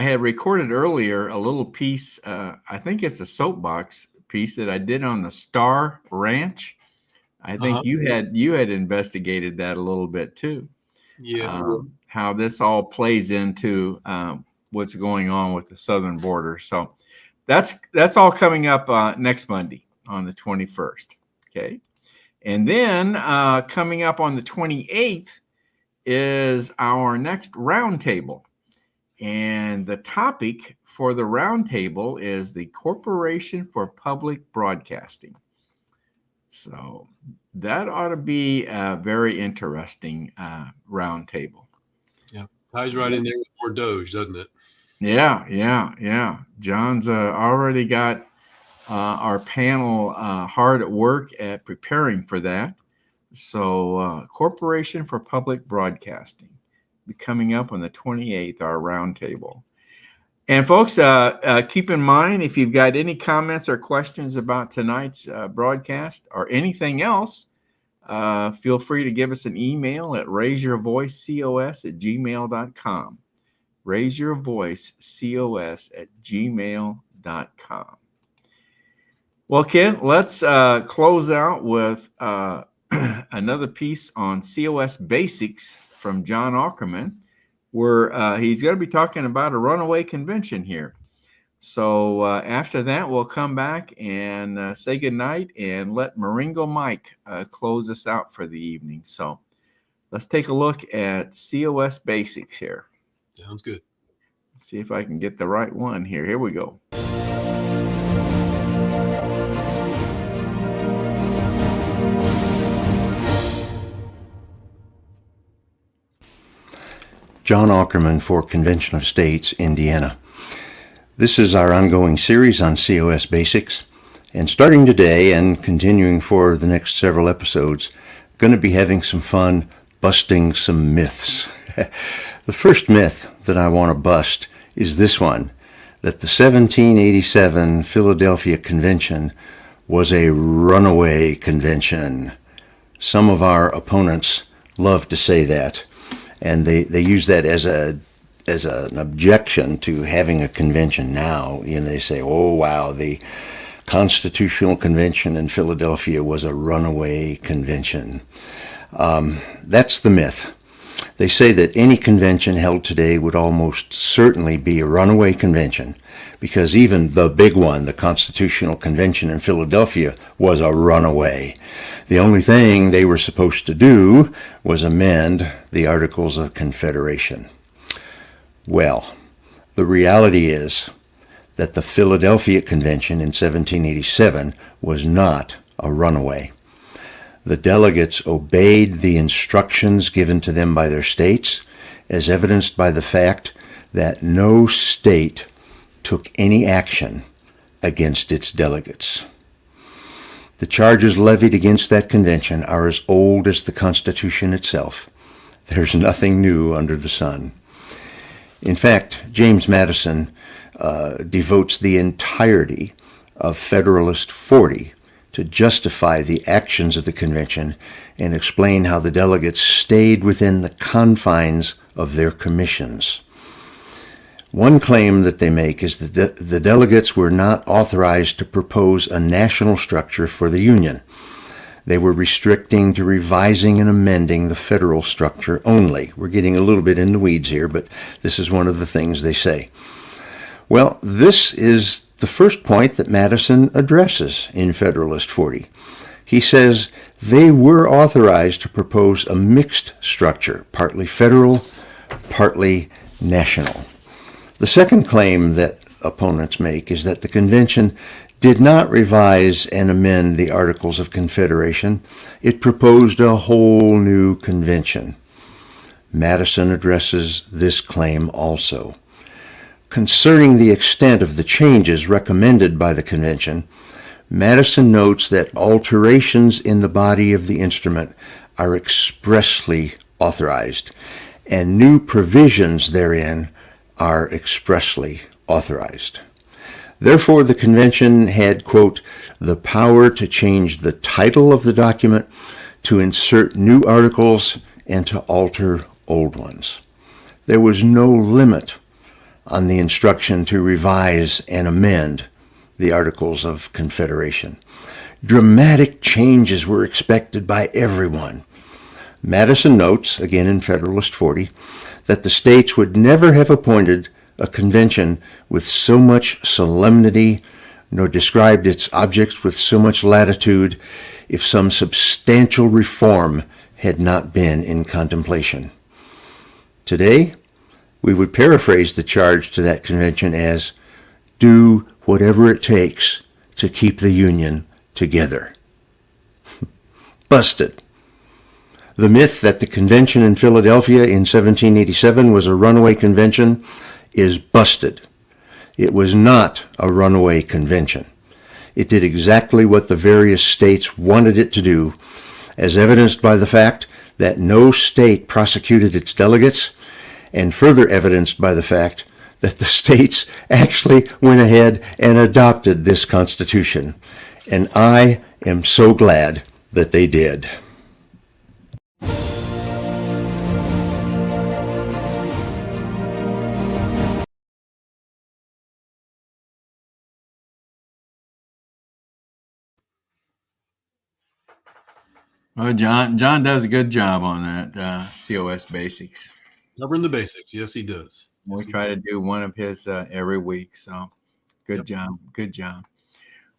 Speaker 1: had recorded earlier a little piece. I think it's a soapbox piece that I did on the Star Ranch. I think you had investigated that a little bit too.
Speaker 2: Yeah.
Speaker 1: How this all plays into what's going on with the southern border. So that's all coming up next Monday on the 21st. Okay. And then coming up on the 28th is our next roundtable. And the topic for the roundtable is the Corporation for Public Broadcasting. So that ought to be a very interesting roundtable.
Speaker 2: Yeah. Ties right in there with more Doge, doesn't it?
Speaker 1: Yeah. John's already got our panel hard at work at preparing for that. So Corporation for Public Broadcasting be coming up on the 28th, our roundtable. And folks, keep in mind, if you've got any comments or questions about tonight's broadcast or anything else, feel free to give us an email at raiseyourvoicecos@gmail.com. raiseyourvoicecos@gmail.com. Well, Ken, let's close out with another piece on COS basics from John Ackerman, where he's going to be talking about a runaway convention here. So after that, we'll come back and say goodnight and let Maringo Mike close us out for the evening. So let's take a look at COS basics here.
Speaker 2: Sounds good.
Speaker 1: Let's see if I can get the right one here. Here we go.
Speaker 11: John Ackerman for Convention of States, Indiana. This is our ongoing series on COS basics, and starting today and continuing for the next several episodes, going to be having some fun busting some myths. The first myth that I want to bust is this one, that the 1787 Philadelphia Convention was a runaway convention. Some of our opponents love to say that, and they use that as an objection to having a convention now. You know, they say, oh, wow, the Constitutional Convention in Philadelphia was a runaway convention. That's the myth. They say that any convention held today would almost certainly be a runaway convention, because even the big one, the Constitutional Convention in Philadelphia, was a runaway. The only thing they were supposed to do was amend the Articles of Confederation. Well, the reality is that the Philadelphia Convention in 1787 was not a runaway. The delegates obeyed the instructions given to them by their states, as evidenced by the fact that no state took any action against its delegates. The charges levied against that convention are as old as the Constitution itself. There's nothing new under the sun. In fact, James Madison devotes the entirety of Federalist 40 to justify the actions of the convention and explain how the delegates stayed within the confines of their commissions. One claim that they make is that the delegates were not authorized to propose a national structure for the Union. They were restricting to revising and amending the federal structure only. We're getting a little bit in the weeds here, but this is one of the things they say. Well, this is the first point that Madison addresses in Federalist 40. He says they were authorized to propose a mixed structure, partly federal, partly national. The second claim that opponents make is that the convention did not revise and amend the Articles of Confederation. It proposed a whole new convention. Madison addresses this claim also. Concerning the extent of the changes recommended by the convention, Madison notes that alterations in the body of the instrument are expressly authorized, and new provisions therein are expressly authorized. Therefore, the convention had, quote, the power to change the title of the document, to insert new articles, and to alter old ones. There was no limit on the instruction to revise and amend the Articles of Confederation. Dramatic changes were expected by everyone. Madison notes, again in Federalist 40, that the states would never have appointed a convention with so much solemnity, nor described its objects with so much latitude, if some substantial reform had not been in contemplation. Today, we would paraphrase the charge to that convention as, do whatever it takes to keep the Union together. Busted. The myth that the convention in Philadelphia in 1787 was a runaway convention is busted. It was not a runaway convention. It did exactly what the various states wanted it to do, as evidenced by the fact that no state prosecuted its delegates, and further evidenced by the fact that the states actually went ahead and adopted this Constitution. And I am so glad that they did.
Speaker 1: Well, John does a good job on that COS basics.
Speaker 2: Covering the basics. Yes, he does.
Speaker 1: We try to do one of his every week. So good job. Good job.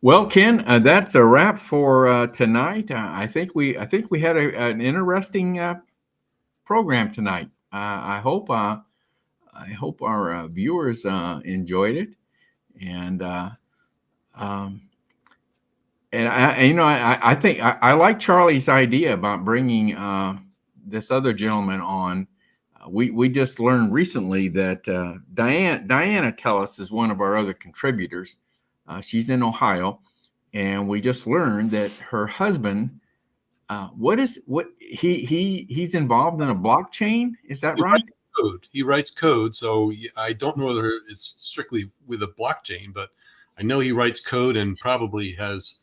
Speaker 1: Well, Ken, that's a wrap for tonight. I think we had an interesting program tonight. I hope our viewers enjoyed it, and I think I like Charlie's idea about bringing this other gentleman on. We just learned recently that Diana Tellis is one of our other contributors. She's in Ohio, and we just learned that her husband, he's involved in a blockchain. Is that right?
Speaker 2: He writes code, so I don't know whether it's strictly with a blockchain, but I know he writes code and probably has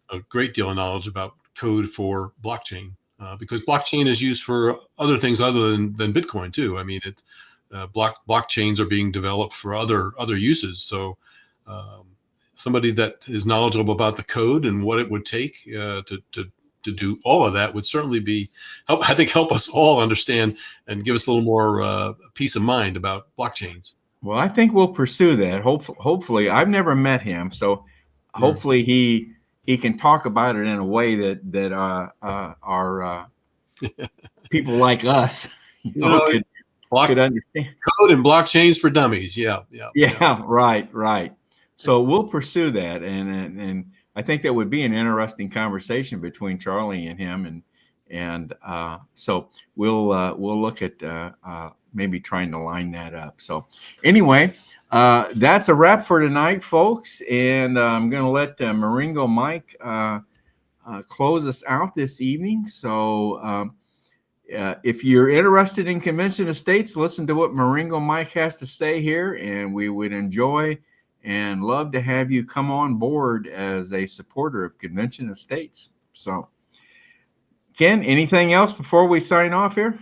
Speaker 2: a great deal of knowledge about code for blockchain. Because blockchain is used for other things other than Bitcoin too. I mean, blockchains are being developed for other uses. So somebody that is knowledgeable about the code and what it would take to do all of that would certainly help us all understand and give us a little more peace of mind about blockchains.
Speaker 1: Well, I think we'll pursue that. Hopefully, I've never met him, so hopefully he can talk about it in a way that our people like us could understand.
Speaker 2: Code and blockchains for dummies. Yeah.
Speaker 1: Right. So we'll pursue that, and I think that would be an interesting conversation between Charlie and him, and so we'll look at maybe trying to line that up. So anyway, that's a wrap for tonight, folks, and I'm going to let Maringo Mike close us out this evening. So if you're interested in Convention of States, listen to what Maringo Mike has to say here, and we would enjoy and love to have you come on board as a supporter of Convention of States. So, Ken, anything else before we sign off here?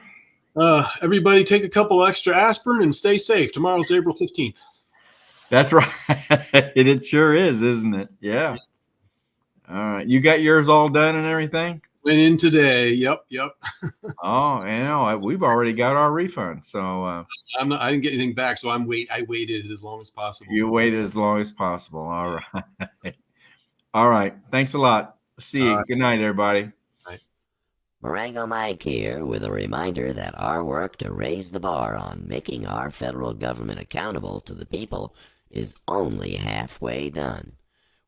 Speaker 2: Everybody take a couple extra aspirin and stay safe. Tomorrow's April 15th.
Speaker 1: That's right. It sure is, isn't it? Yeah. All right. You got yours all done and everything?
Speaker 2: Went in today. Yep.
Speaker 1: Oh, we've already got our refund. So
Speaker 2: I didn't get anything back, so I waited as long as possible.
Speaker 1: You waited as long as possible. All right. All right. Thanks a lot. See you. Good night, everybody.
Speaker 12: Maringo Mike here with a reminder that our work to raise the bar on making our federal government accountable to the people is only halfway done.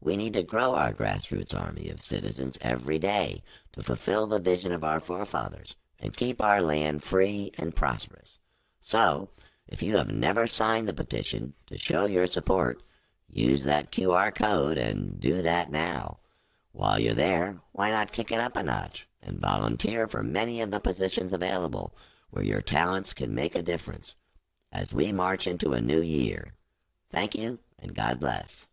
Speaker 12: We need to grow our grassroots army of citizens every day to fulfill the vision of our forefathers and keep our land free and prosperous. So, if you have never signed the petition to show your support, use that QR code and do that now. While you're there, why not kick it up a notch and volunteer for many of the positions available where your talents can make a difference as we march into a new year. Thank you, and God bless.